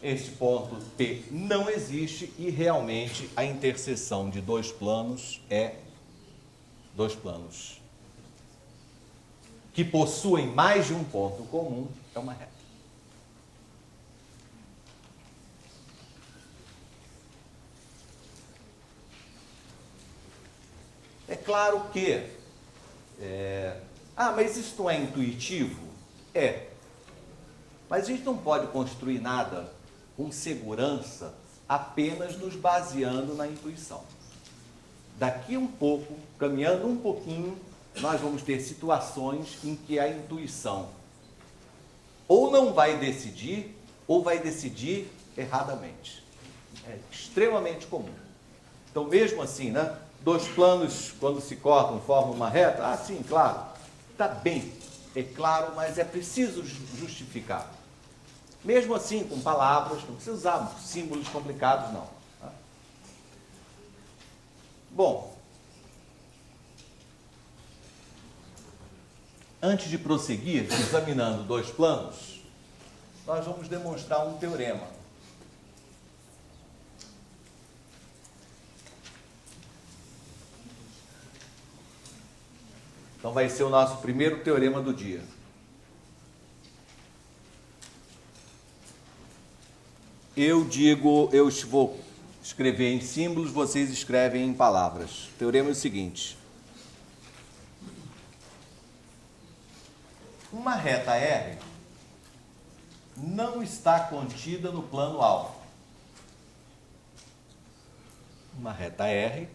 Este ponto P não existe e realmente a interseção de dois planos é dois planos que possuem mais de um ponto comum, é uma reta. É claro que mas isso não é intuitivo? É. Mas a gente não pode construir nada com segurança apenas nos baseando na intuição. Daqui um pouco, caminhando um pouquinho, nós vamos ter situações em que a intuição ou não vai decidir, ou vai decidir erradamente. É extremamente comum. Então, mesmo assim, dois planos, quando se cortam, formam uma reta? Sim, claro. Está bem, é claro, mas é preciso justificar. Mesmo assim, com palavras, não precisa usar símbolos complicados, não. Bom, antes de prosseguir, examinando dois planos, nós vamos demonstrar um teorema. Então, vai ser o nosso primeiro teorema do dia. Eu vou escrever em símbolos, vocês escrevem em palavras. O teorema é o seguinte. Uma reta R não está contida no plano alfa. Uma reta R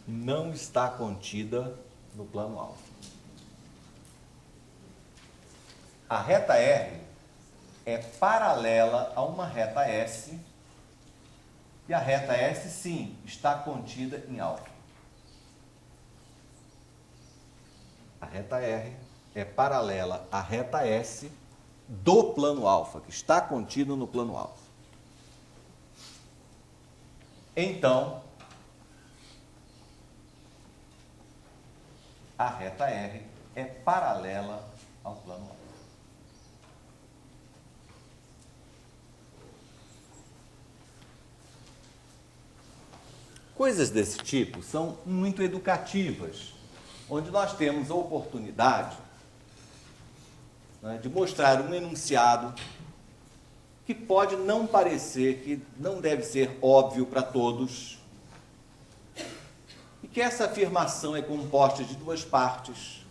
não está contida no plano alfa. A reta R é paralela a uma reta S que a reta S, sim, está contida em alfa. A reta R é paralela à reta S do plano alfa, que está contido no plano alfa. Então, a reta R é paralela ao plano alfa. Coisas desse tipo são muito educativas, onde nós temos a oportunidade, né, de mostrar um enunciado que pode não parecer, que não deve ser óbvio para todos, e que essa afirmação é composta de duas partes,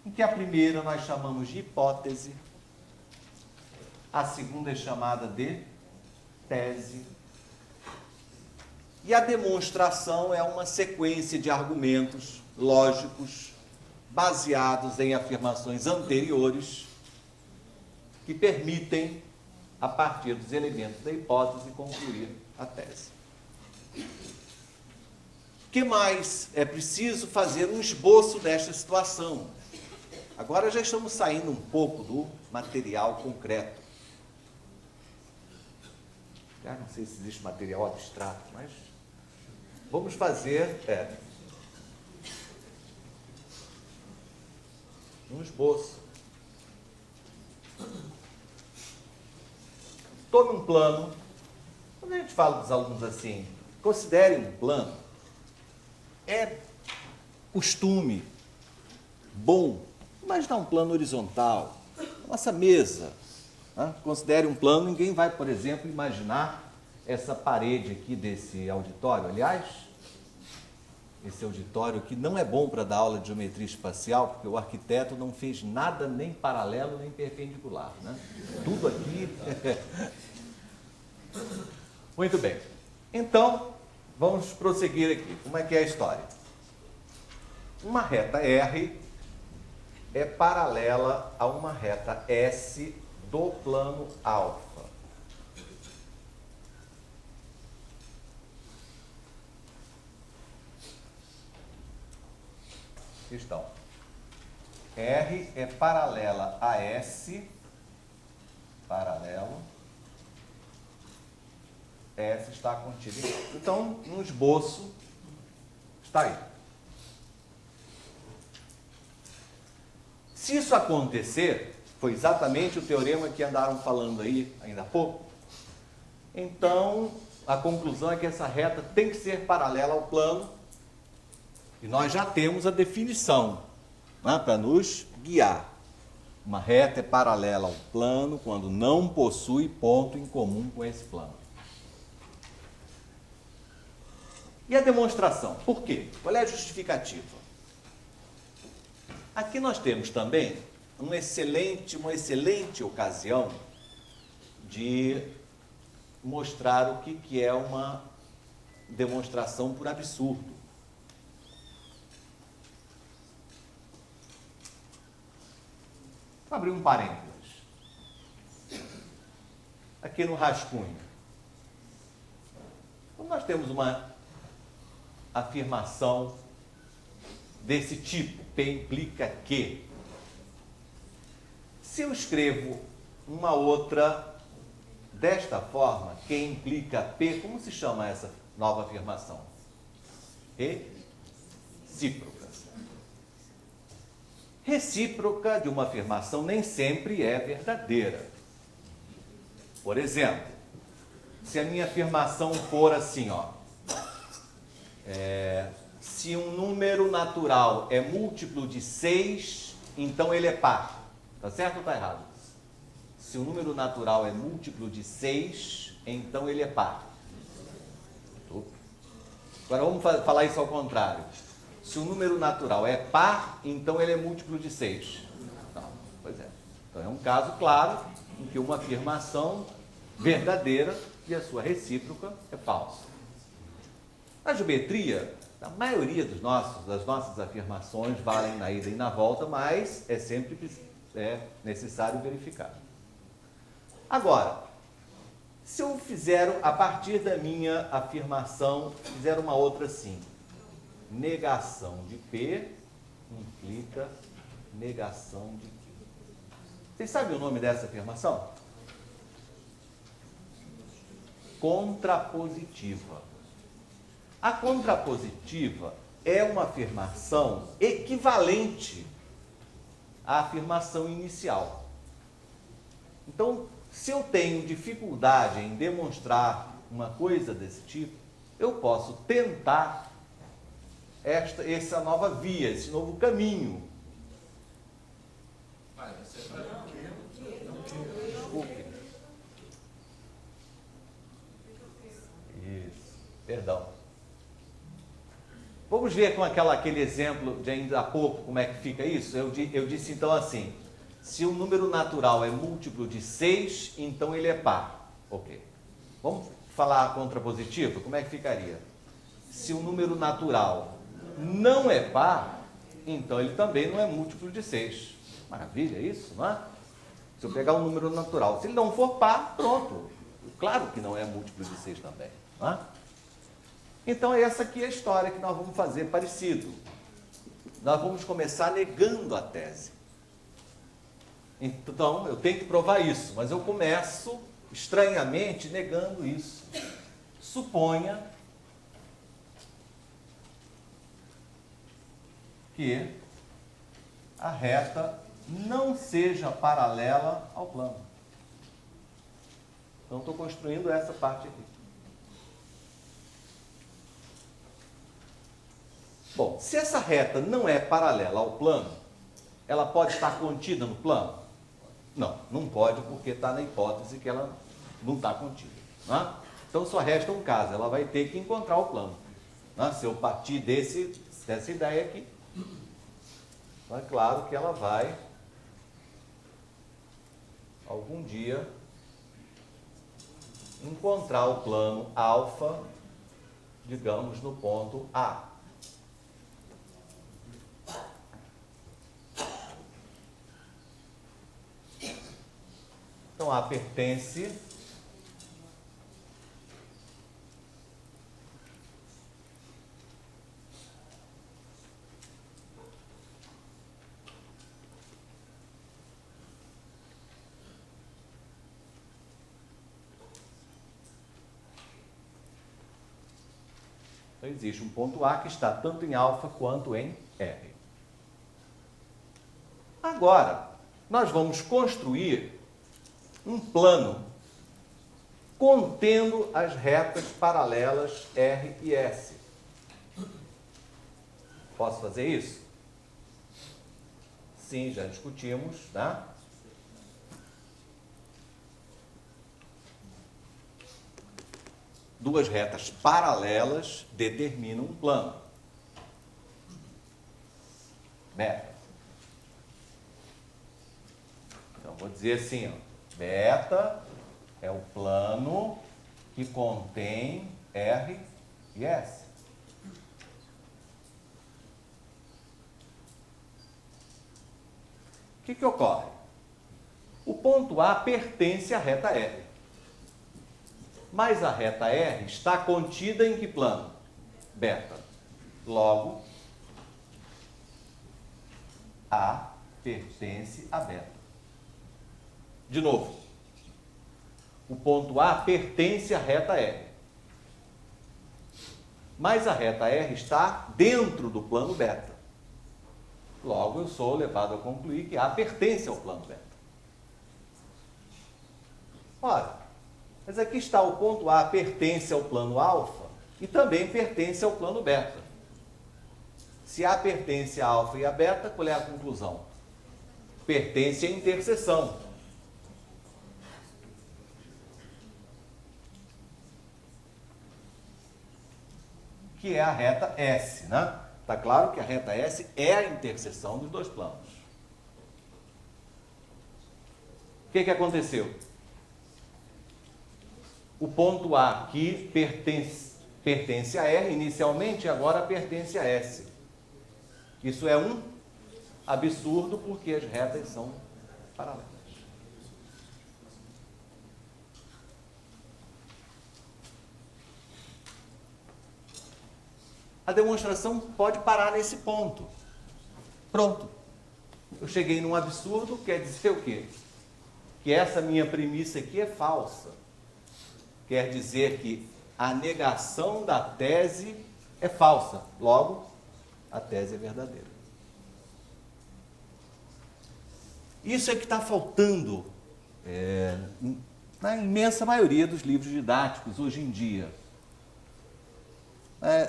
em que a primeira nós chamamos de hipótese, a segunda é chamada de tese, e a demonstração é uma sequência de argumentos lógicos baseados em afirmações anteriores que permitem, a partir dos elementos da hipótese, concluir a tese. O que mais? É preciso fazer um esboço desta situação. Agora já estamos saindo um pouco do material concreto. Já não sei se existe material abstrato, mas vamos fazer um esboço. Tome um plano. Quando a gente fala dos alunos assim, considere um plano, é costume bom imaginar um plano horizontal. Nossa mesa, né? Considere um plano. Ninguém vai, por exemplo, imaginar essa parede aqui desse auditório. Aliás, esse auditório aqui não é bom para dar aula de geometria espacial, porque o arquiteto não fez nada nem paralelo nem perpendicular, né? Tudo aqui. Muito bem. Então, vamos prosseguir aqui. Como é que é a história? Uma reta R é paralela a uma reta S do plano alfa. Questão. R é paralela a S, paralelo, S está contido em alfa. Então, no esboço, está aí. Se isso acontecer, foi exatamente o teorema que andaram falando aí ainda há pouco, então a conclusão é que essa reta tem que ser paralela ao plano, e nós já temos a definição, né, para nos guiar. Uma reta é paralela ao plano quando não possui ponto em comum com esse plano. E a demonstração? Por quê? Qual é a justificativa? Aqui nós temos também uma excelente ocasião de mostrar o que é uma demonstração por absurdo. Vou abrir um parênteses. Aqui no rascunho. Quando nós temos uma afirmação desse tipo, P implica que, se eu escrevo uma outra desta forma, Q implica P, como se chama essa nova afirmação? Recíproca. Recíproca de uma afirmação nem sempre é verdadeira. Por exemplo, se a minha afirmação for assim, ó, se um número natural é múltiplo de 6, então ele é par. Está certo ou está errado? Se um número natural é múltiplo de 6, então ele é par. Agora vamos falar isso ao contrário. Se um número natural é par, então ele é múltiplo de 6. Não, pois é. Então é um caso claro em que uma afirmação verdadeira e a sua recíproca é falsa. Na geometria, a maioria das nossas afirmações valem na ida e na volta, mas é sempre necessário verificar. Agora, Se eu fizer, a partir da minha afirmação, fizer uma outra assim, negação de P implica negação de Q. Vocês sabem o nome dessa afirmação? Contrapositiva. A contrapositiva é uma afirmação equivalente à afirmação inicial. Então, se eu tenho dificuldade em demonstrar uma coisa desse tipo, eu posso tentar essa nova via, esse novo caminho. Desculpe. Isso, perdão. Vamos ver com aquele exemplo de ainda há pouco como é que fica isso? Eu disse então assim, se o número natural é múltiplo de 6, então ele é par. Ok. Vamos falar a contrapositiva? Como é que ficaria? Se o número natural não é par, então ele também não é múltiplo de 6. Maravilha, isso, não é? Se eu pegar um número natural, se ele não for par, pronto. Claro que não é múltiplo de 6 também, não é? Então, essa aqui é a história que nós vamos fazer parecido. Nós vamos começar negando a tese. Então, eu tenho que provar isso, mas eu começo, estranhamente, negando isso. Suponha que a reta não seja paralela ao plano. Então, estou construindo essa parte aqui. Bom, se essa reta não é paralela ao plano, ela pode estar contida no plano? Não, não pode, porque está na hipótese que ela não está contida. Não é? Então, só resta um caso, ela vai ter que encontrar o plano. Não é? Se eu partir dessa ideia aqui, então é claro que ela vai, algum dia, encontrar o plano alfa, digamos, no ponto A. Então, A pertence Então, existe um ponto A que está tanto em alfa quanto em R. Agora, nós vamos construir um plano contendo as retas paralelas R e S. Posso fazer isso? Sim, já discutimos, tá? Duas retas paralelas determinam um plano. Beta. Então, vou dizer assim, ó. Beta é o plano que contém R e S. O que ocorre? O ponto A pertence à reta R. Mas a reta R está contida em que plano? Beta. Logo, A pertence a beta. De novo, o ponto A pertence à reta R. Mas a reta R está dentro do plano beta. Logo, eu sou levado a concluir que A pertence ao plano beta. Ora, mas aqui está, o ponto A pertence ao plano alfa e também pertence ao plano beta. Se A pertence a alfa e a beta, qual é a conclusão? Pertence à interseção. Que é a reta S, né? Está claro que a reta S é a interseção dos dois planos. O que aconteceu? O ponto A que pertence a R inicialmente, agora pertence a S. Isso é um absurdo porque as retas são paralelas. a demonstração pode parar nesse ponto. Pronto. Eu cheguei num absurdo, quer dizer o quê? Que essa minha premissa aqui é falsa. Quer dizer que a negação da tese é falsa. Logo, a tese é verdadeira. Isso é que está faltando na imensa maioria dos livros didáticos hoje em dia.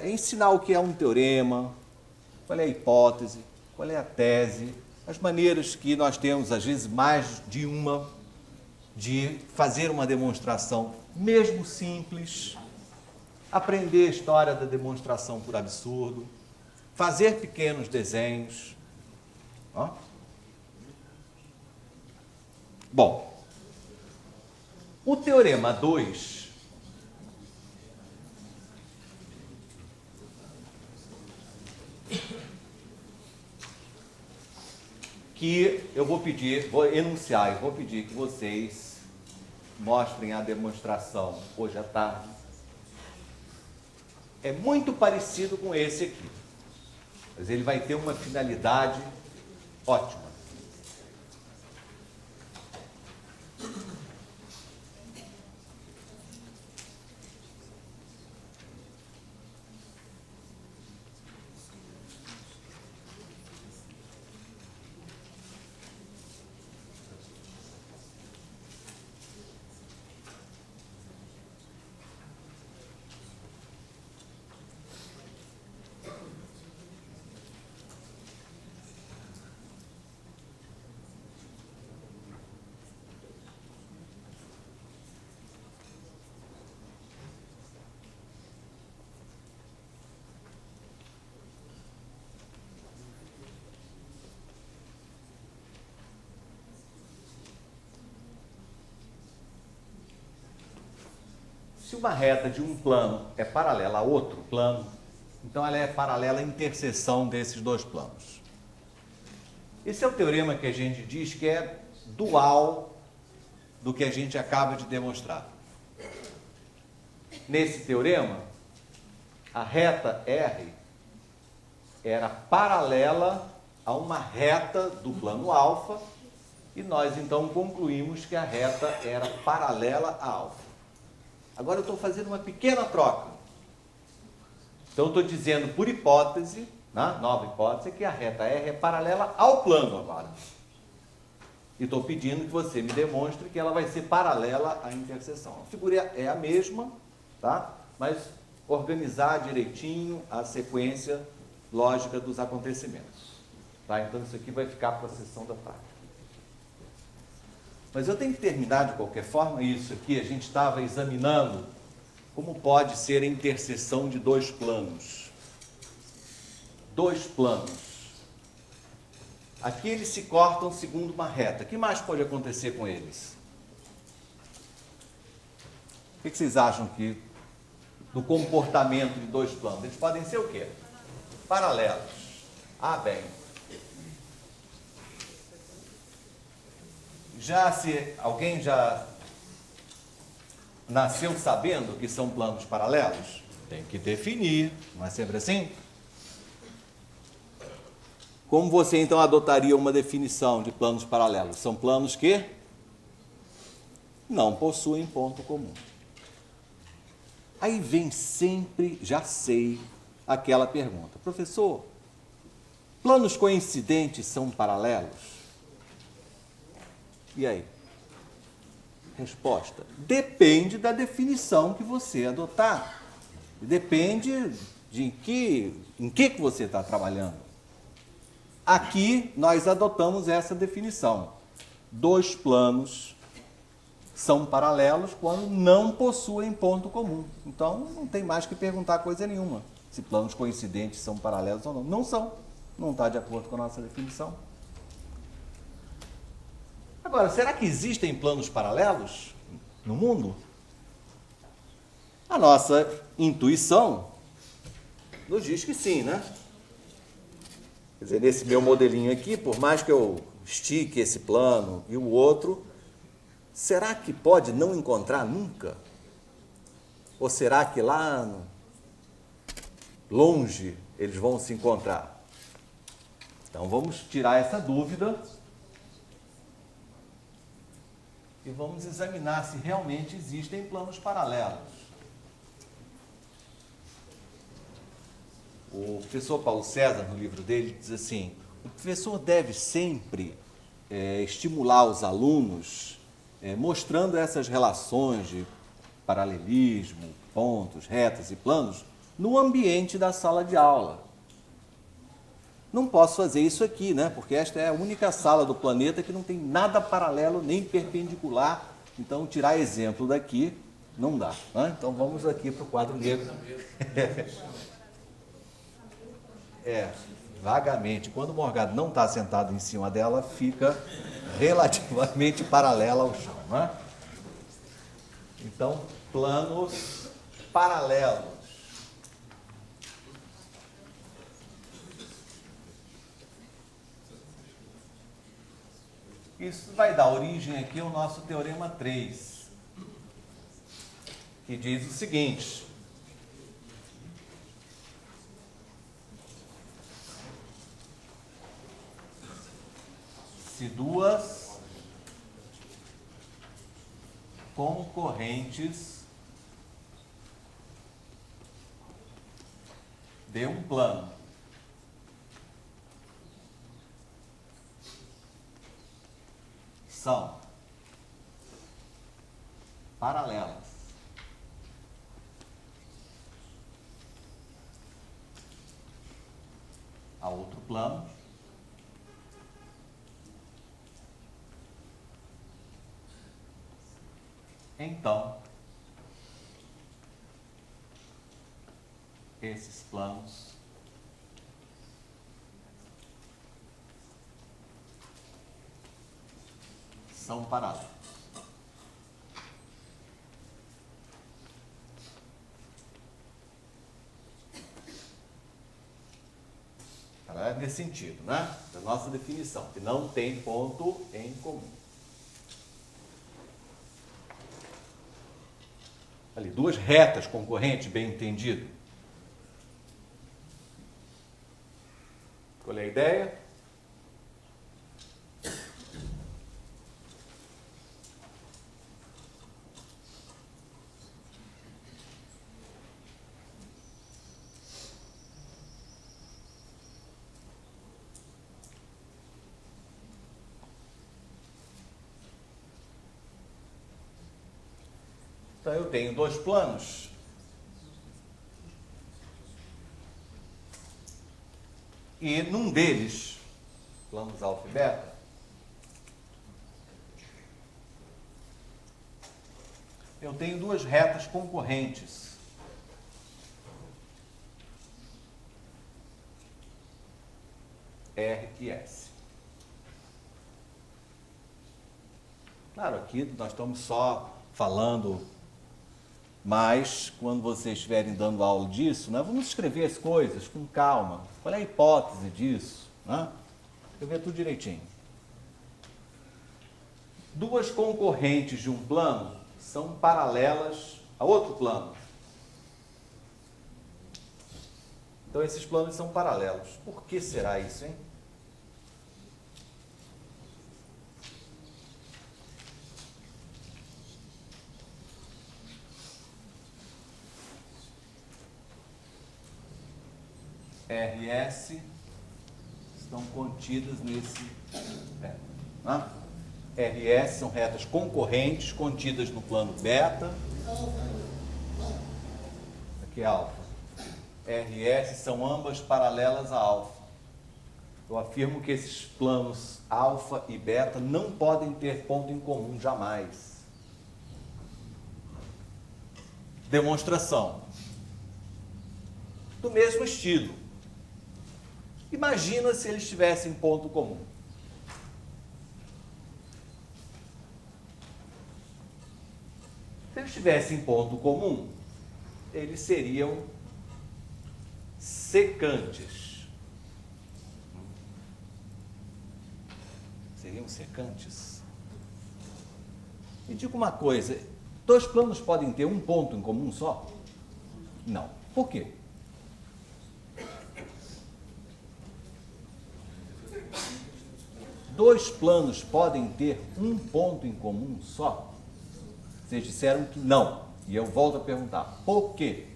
Ensinar o que é um teorema, qual é a hipótese, qual é a tese, as maneiras que nós temos, às vezes mais de uma, de fazer uma demonstração, mesmo simples, aprender a história da demonstração por absurdo, fazer pequenos desenhos. Ó. Bom, o Teorema 2 que eu vou enunciar e vou pedir que vocês mostrem a demonstração hoje à tarde, é muito parecido com esse aqui, mas ele vai ter uma finalidade ótima. Se uma reta de um plano é paralela a outro plano, então ela é paralela à interseção desses dois planos. Esse é o teorema que a gente diz que é dual do que a gente acaba de demonstrar. Nesse teorema, a reta R era paralela a uma reta do plano alfa e nós então concluímos que a reta era paralela a alfa. Agora eu estou fazendo uma pequena troca. Então eu estou dizendo por hipótese, nova hipótese, que a reta R é paralela ao plano agora. E estou pedindo que você me demonstre que ela vai ser paralela à interseção. A figura é a mesma, tá? Mas organizar direitinho a sequência lógica dos acontecimentos. Tá? Então isso aqui vai ficar para a sessão da tarde. Mas eu tenho que terminar de qualquer forma isso aqui. A gente estava examinando como pode ser a interseção de dois planos. Dois planos. Aqui eles se cortam segundo uma reta. O que mais pode acontecer com eles? O que vocês acham que do comportamento de dois planos? Eles podem ser o quê? Paralelos. Ah, bem. Alguém já nasceu sabendo que são planos paralelos? Tem que definir, não é sempre assim? Como você então adotaria uma definição de planos paralelos? São planos que não possuem ponto comum. Aí vem sempre, já sei, aquela pergunta: professor, planos coincidentes são paralelos? E aí? Resposta: depende da definição que você adotar. Depende de em que você está trabalhando. Aqui nós adotamos essa definição. Dois planos são paralelos quando não possuem ponto comum. Então não tem mais que perguntar coisa nenhuma se planos coincidentes são paralelos ou não. Não são. Não está de acordo com a nossa definição. Agora, será que existem planos paralelos no mundo? A nossa intuição nos diz que sim, né? Quer dizer, nesse meu modelinho aqui, por mais que eu estique esse plano e o outro, será que pode não encontrar nunca? Ou será que lá no longe eles vão se encontrar? Então vamos tirar essa dúvida e vamos examinar se realmente existem planos paralelos. O professor Paulo César, no livro dele, diz assim: o professor deve sempre estimular os alunos mostrando essas relações de paralelismo, pontos, retas e planos no ambiente da sala de aula. Não posso fazer isso aqui, né? Porque esta é a única sala do planeta que não tem nada paralelo nem perpendicular. Então, tirar exemplo daqui não dá, né? Então, vamos aqui para o quadro negro. Vagamente. Quando o Morgado não está sentado em cima dela, fica relativamente paralela ao chão, né? Então, planos paralelos. Isso vai dar origem aqui ao nosso Teorema 3, que diz o seguinte: se duas concorrentes de um plano são paralelas a outro plano, então esses planos são paralelos. Paralelo nesse sentido, né? Da nossa definição, que não tem ponto em comum. Ali, duas retas concorrentes, bem entendido. Qual é a ideia? Então, eu tenho dois planos. E num deles, planos alfa e beta, eu tenho duas retas concorrentes. R e S. Claro, aqui nós estamos só falando, mas quando vocês estiverem dando aula disso, né, vamos escrever as coisas com calma. Qual é a hipótese disso? Né? Escrever tudo direitinho. Duas concorrentes de um plano são paralelas a outro plano. Então, esses planos são paralelos. Por que será isso, hein? R e S estão contidas nesse beta. Né? R e S são retas concorrentes contidas no plano beta. Aqui é alfa. R e S são ambas paralelas a alfa. Eu afirmo que esses planos alfa e beta não podem ter ponto em comum jamais. Demonstração. Do mesmo estilo. Imagina se eles tivessem ponto comum. Se eles tivessem ponto comum, eles seriam secantes. Seriam secantes? Me diga uma coisa, dois planos podem ter um ponto em comum só? Não. Por quê? dois planos podem ter um ponto em comum só? Vocês disseram que não. E eu volto a perguntar, por quê?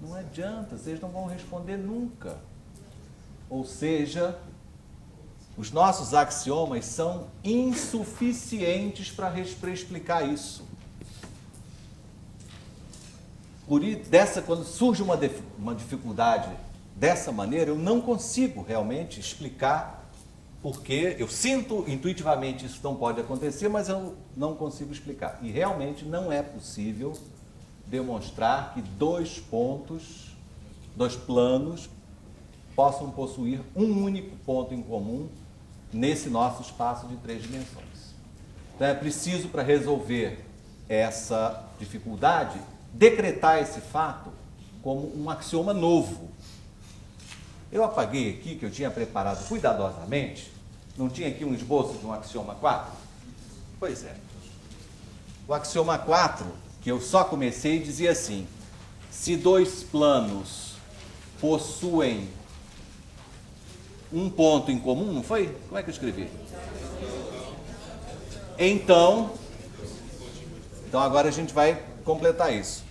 Não adianta, vocês não vão responder nunca. Ou seja, os nossos axiomas são insuficientes para explicar isso. Quando surge uma dificuldade dessa maneira, eu não consigo realmente explicar porque eu sinto intuitivamente isso não pode acontecer, mas eu não consigo explicar. E realmente não é possível demonstrar que dois planos, possam possuir um único ponto em comum nesse nosso espaço de 3 dimensões. Então é preciso, para resolver essa dificuldade, decretar esse fato como um axioma novo. Eu apaguei aqui, que eu tinha preparado cuidadosamente, não tinha aqui um esboço de um axioma 4? Pois é. O axioma 4, que eu só comecei, dizia assim: se dois planos possuem um ponto em comum, não foi? Como é que eu escrevi? Então agora a gente vai completar isso.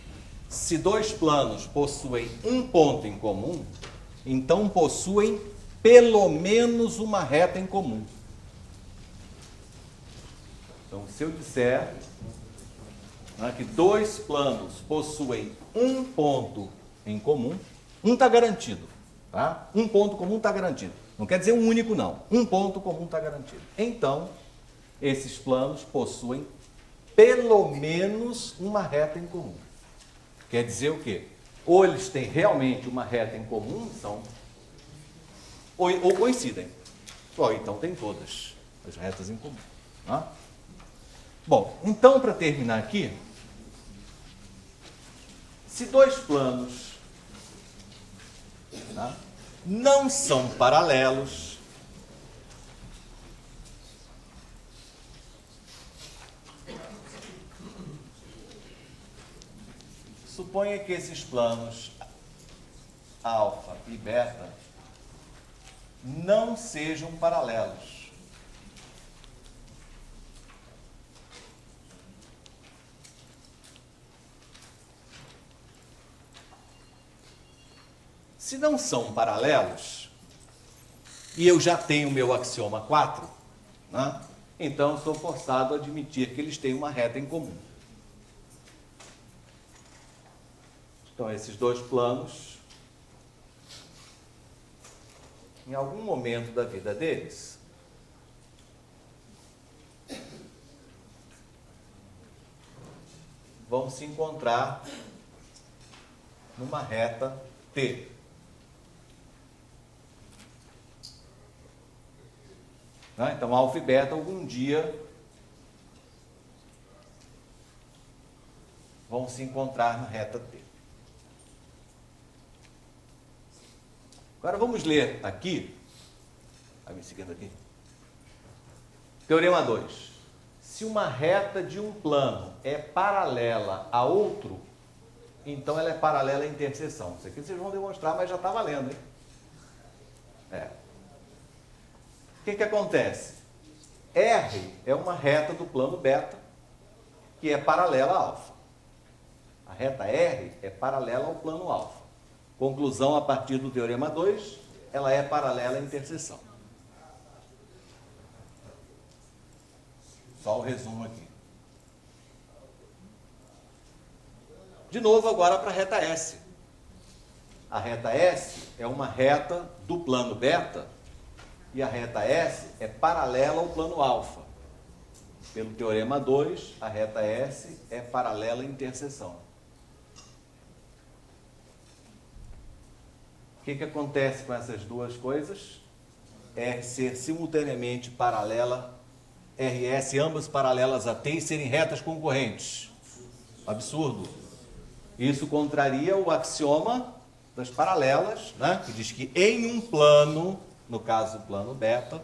Se dois planos possuem um ponto em comum, então possuem pelo menos uma reta em comum. Então, se eu disser que dois planos possuem um ponto em comum, um está garantido, tá? Um ponto comum está garantido. Não quer dizer um único, não. Um ponto comum está garantido. Então, esses planos possuem pelo menos uma reta em comum. Quer dizer o quê? Ou eles têm realmente uma reta em comum, ou coincidem. Ou então tem todas as retas em comum. Tá? Bom, então, para terminar aqui, se dois planos não são paralelos, suponha que esses planos alfa e beta não sejam paralelos. Se não são paralelos, e eu já tenho o meu axioma 4, então eu sou forçado a admitir que eles têm uma reta em comum. Então, esses dois planos, em algum momento da vida deles, vão se encontrar numa reta T. Então, alfa e beta, algum dia, vão se encontrar na reta T. Agora vamos ler aqui, vai me seguindo aqui, Teorema 2. Se uma reta de um plano é paralela a outro, então ela é paralela à interseção. Isso aqui vocês vão demonstrar, mas já está valendo, hein? O que acontece? R é uma reta do plano beta que é paralela a alfa. A reta R é paralela ao plano alfa. Conclusão, a partir do Teorema 2, ela é paralela à interseção. Só o resumo aqui. De novo, agora para a reta S. A reta S é uma reta do plano beta e a reta S é paralela ao plano alfa. Pelo Teorema 2, a reta S é paralela à interseção. O que acontece com essas duas coisas? R ser simultaneamente paralela, RS, ambas paralelas a T e serem retas concorrentes. Absurdo. Isso contraria o axioma das paralelas, que diz que em um plano, no caso do plano beta,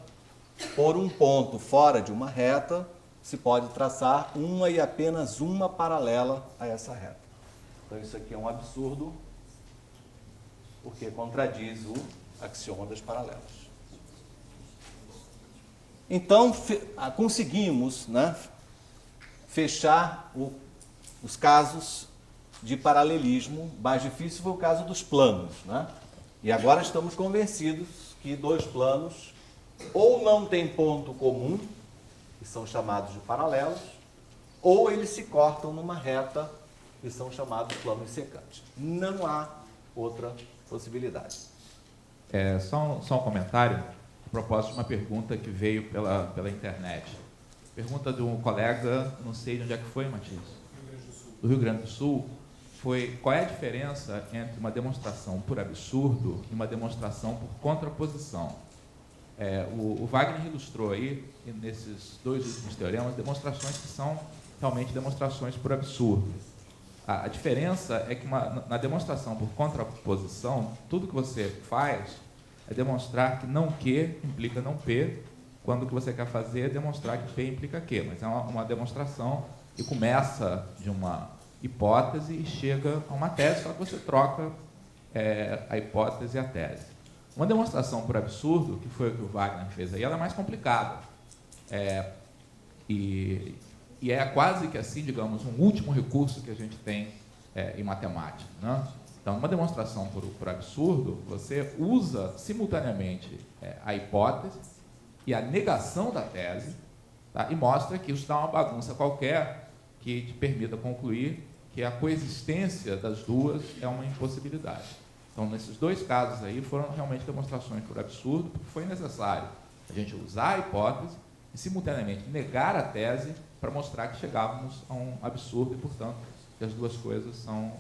por um ponto fora de uma reta, se pode traçar uma e apenas uma paralela a essa reta. Então isso aqui é um absurdo, porque contradiz o axiomas paralelos. Então, conseguimos, né, fechar os casos de paralelismo. Mais difícil foi o caso dos planos, né? E agora estamos convencidos que dois planos ou não têm ponto comum, que são chamados de paralelos, ou eles se cortam numa reta, que são chamados de planos secantes. Não há outra possibilidade. Só um comentário a propósito de uma pergunta que veio pela internet. Pergunta de um colega, não sei de onde é que foi, Matias? Do Rio Grande do Sul. Foi qual é a diferença entre uma demonstração por absurdo e uma demonstração por contraposição. O Wagner ilustrou aí, nesses dois últimos teoremas, demonstrações que são realmente demonstrações por absurdo. A diferença é que na demonstração por contraposição, tudo que você faz é demonstrar que não Q implica não P, quando o que você quer fazer é demonstrar que P implica Q. Mas é uma demonstração que começa de uma hipótese e chega a uma tese, só que você troca a hipótese e a tese. Uma demonstração por absurdo, que foi o que o Wagner fez aí, ela é mais complicada. E é quase que assim, digamos, um último recurso que a gente tem em matemática, né? Então, uma demonstração por absurdo, você usa simultaneamente a hipótese e a negação da tese, tá? E mostra que isso dá uma bagunça qualquer que te permita concluir que a coexistência das duas é uma impossibilidade. Então, nesses dois casos aí, foram realmente demonstrações por absurdo, porque foi necessário a gente usar a hipótese e, simultaneamente, negar a tese para mostrar que chegávamos a um absurdo e, portanto, que as duas coisas são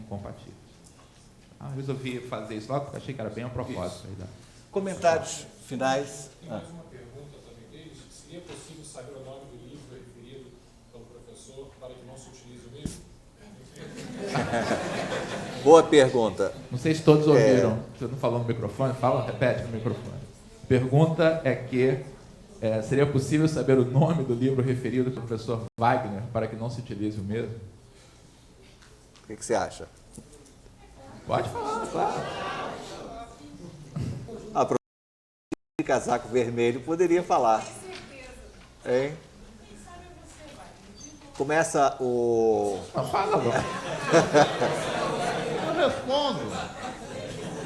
incompatíveis. Resolvi fazer isso logo porque achei que era bem a propósito. Aí, Comentários finais? Tem mais uma pergunta também deles. Seria possível saber o nome do livro referido pelo professor para que não se utilize o mesmo? Boa pergunta. Não sei se todos ouviram. Você não falou no microfone? Fala, repete no microfone. Pergunta é que seria possível saber o nome do livro referido pelo professor Wagner para que não se utilize o mesmo? O que você acha? Pode falar, claro. A professora de casaco vermelho poderia falar. Hein? Começa o... Fala, não.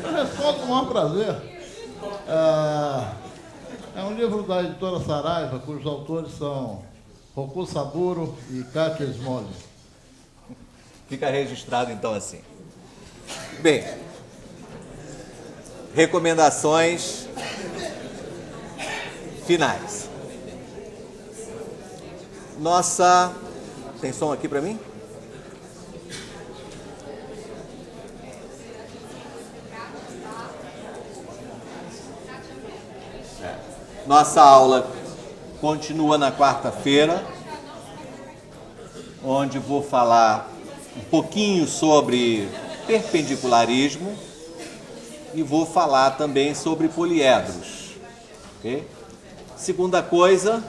Eu respondo com o maior prazer. É um livro da editora Saraiva, cujos autores são Roku Saburo e Kátia Smolin. Fica registrado, então, assim. Bem, recomendações finais. Tem som aqui para mim? Nossa aula continua na quarta-feira, onde vou falar um pouquinho sobre perpendicularismo e vou falar também sobre poliedros. Okay? Segunda coisa...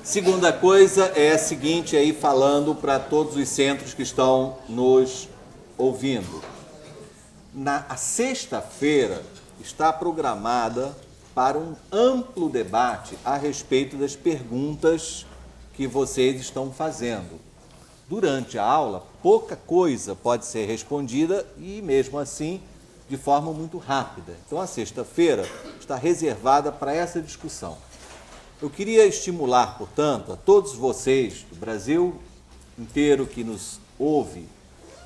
Segunda coisa é a seguinte, aí falando para todos os centros que estão nos ouvindo. A sexta-feira está programada para um amplo debate a respeito das perguntas que vocês estão fazendo. Durante a aula, pouca coisa pode ser respondida e, mesmo assim, de forma muito rápida. Então, a sexta-feira está reservada para essa discussão. Eu queria estimular, portanto, a todos vocês do Brasil inteiro que nos ouve,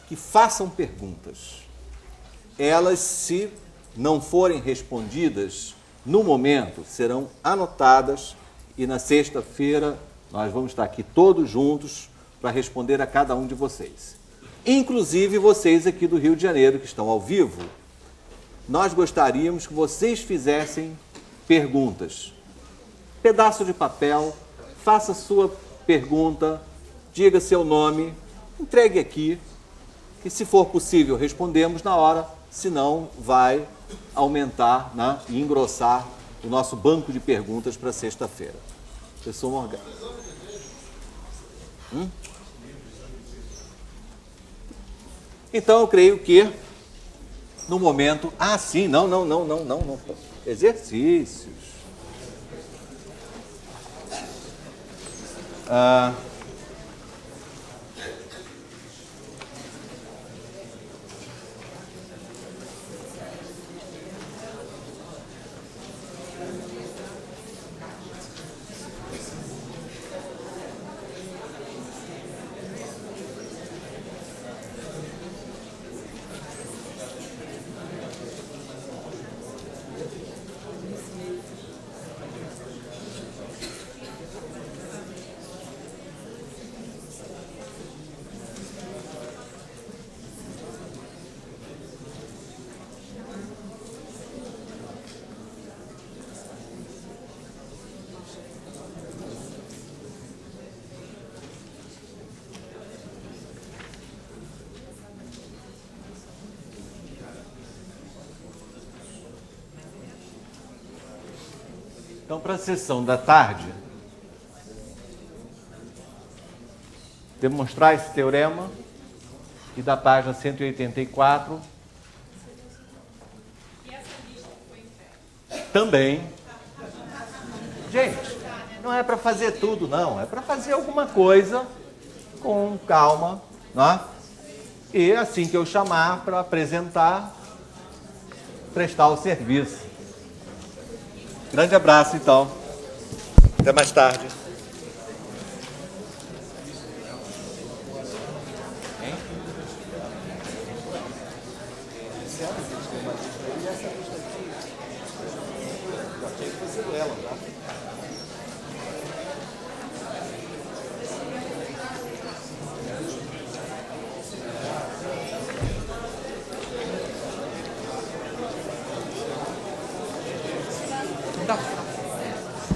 que façam perguntas. Elas, se não forem respondidas no momento, serão anotadas e na sexta-feira nós vamos estar aqui todos juntos para responder a cada um de vocês. Inclusive vocês aqui do Rio de Janeiro, que estão ao vivo, nós gostaríamos que vocês fizessem perguntas. Pedaço de papel, faça sua pergunta, diga seu nome, entregue aqui, que se for possível respondemos na hora, se não, vai aumentar, né, e engrossar o nosso banco de perguntas para sexta-feira. Professor Morgado. Então, eu creio que, no momento... Ah, sim, não. Exercícios. Então, para a sessão da tarde, demonstrar esse teorema, e da página 184, também. Gente, não é para fazer tudo, não. É para fazer alguma coisa com calma, né? E assim que eu chamar para apresentar, prestar o serviço. Grande abraço, então. Até mais tarde.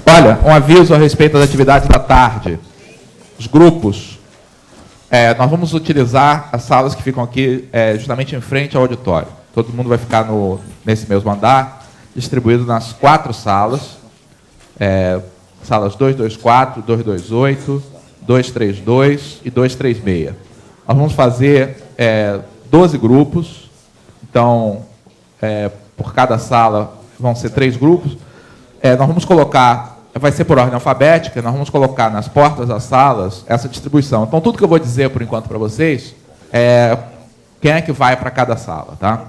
Olha, um aviso a respeito das atividades da tarde. Os grupos. Nós vamos utilizar as salas que ficam aqui justamente em frente ao auditório. Todo mundo vai ficar nesse mesmo andar, distribuído nas 4 salas. Salas 224, 228, 232 e 236. Nós vamos fazer 12 grupos. Então, por cada sala vão ser 3 grupos. Nós vamos colocar... Vai ser por ordem alfabética, nós vamos colocar nas portas das salas essa distribuição. Então, tudo que eu vou dizer, por enquanto, para vocês, quem é que vai para cada sala, tá?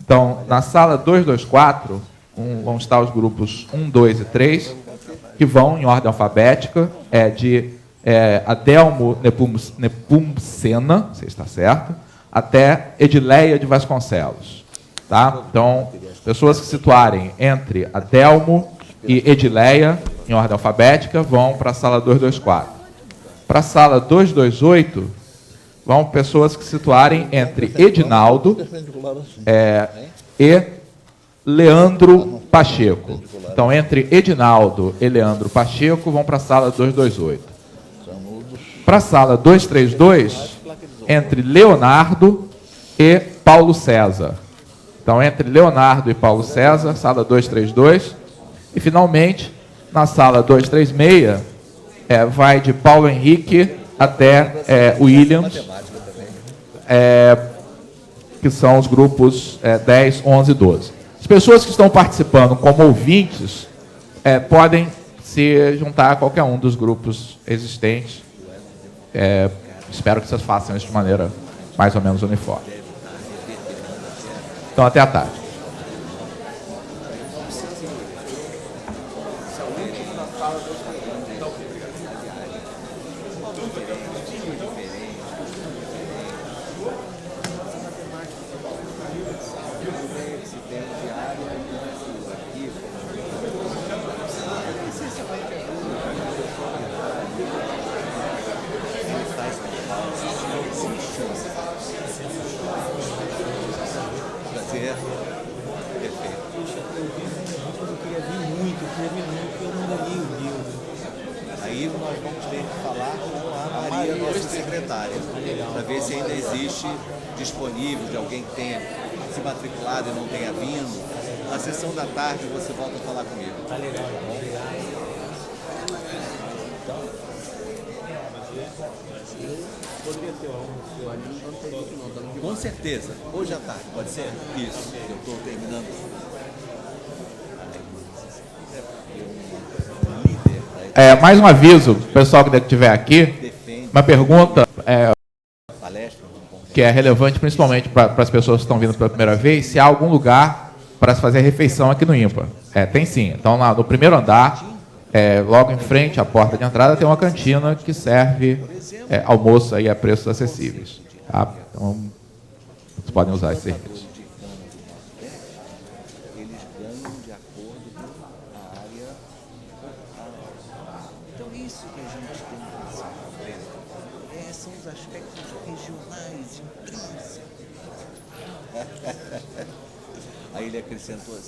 Então, na sala 224, vão estar os grupos 1, 2 e 3, que vão em ordem alfabética, de Adelmo Nepomucena, não sei se está certo, até Edileia de Vasconcelos, tá? Então, pessoas que se situarem entre Adelmo e Edileia, em ordem alfabética, vão para a sala 224. Para a sala 228, vão pessoas que se situarem entre Edinaldo e Leandro Pacheco. Então, entre Edinaldo e Leandro Pacheco, vão para a sala 228. Para a sala 232, entre Leonardo e Paulo César. Então, entre Leonardo e Paulo César, sala 232. E, finalmente, na sala 236, vai de Paulo Henrique até Williams, que são os grupos 10, 11 e 12. As pessoas que estão participando como ouvintes podem se juntar a qualquer um dos grupos existentes. Espero que vocês façam isso de maneira mais ou menos uniforme. Então, até a tarde. Aí nós vamos ter que falar com a Maria, nossa secretária, para ver se ainda existe disponível de alguém que tenha se matriculado e não tenha vindo. Na sessão da tarde você volta a falar comigo. Tá legal, poderia ter um ali, não tem muito não. Estamos de Com certeza. Hoje à tarde, pode ser? Isso. Eu estou terminando. Mais um aviso, pessoal que estiver aqui, uma pergunta que é relevante principalmente para as pessoas que estão vindo pela primeira vez, se há algum lugar para se fazer refeição aqui no IMPA. Tem sim. Então, lá no primeiro andar, logo em frente à porta de entrada, tem uma cantina que serve almoço aí a preços acessíveis. Tá? Então, vocês podem usar esse serviço. Eles ganham de acordo com a área. Então, isso que a gente tem que fazer. São os aspectos regionais incríveis. Aí ele acrescentou assim.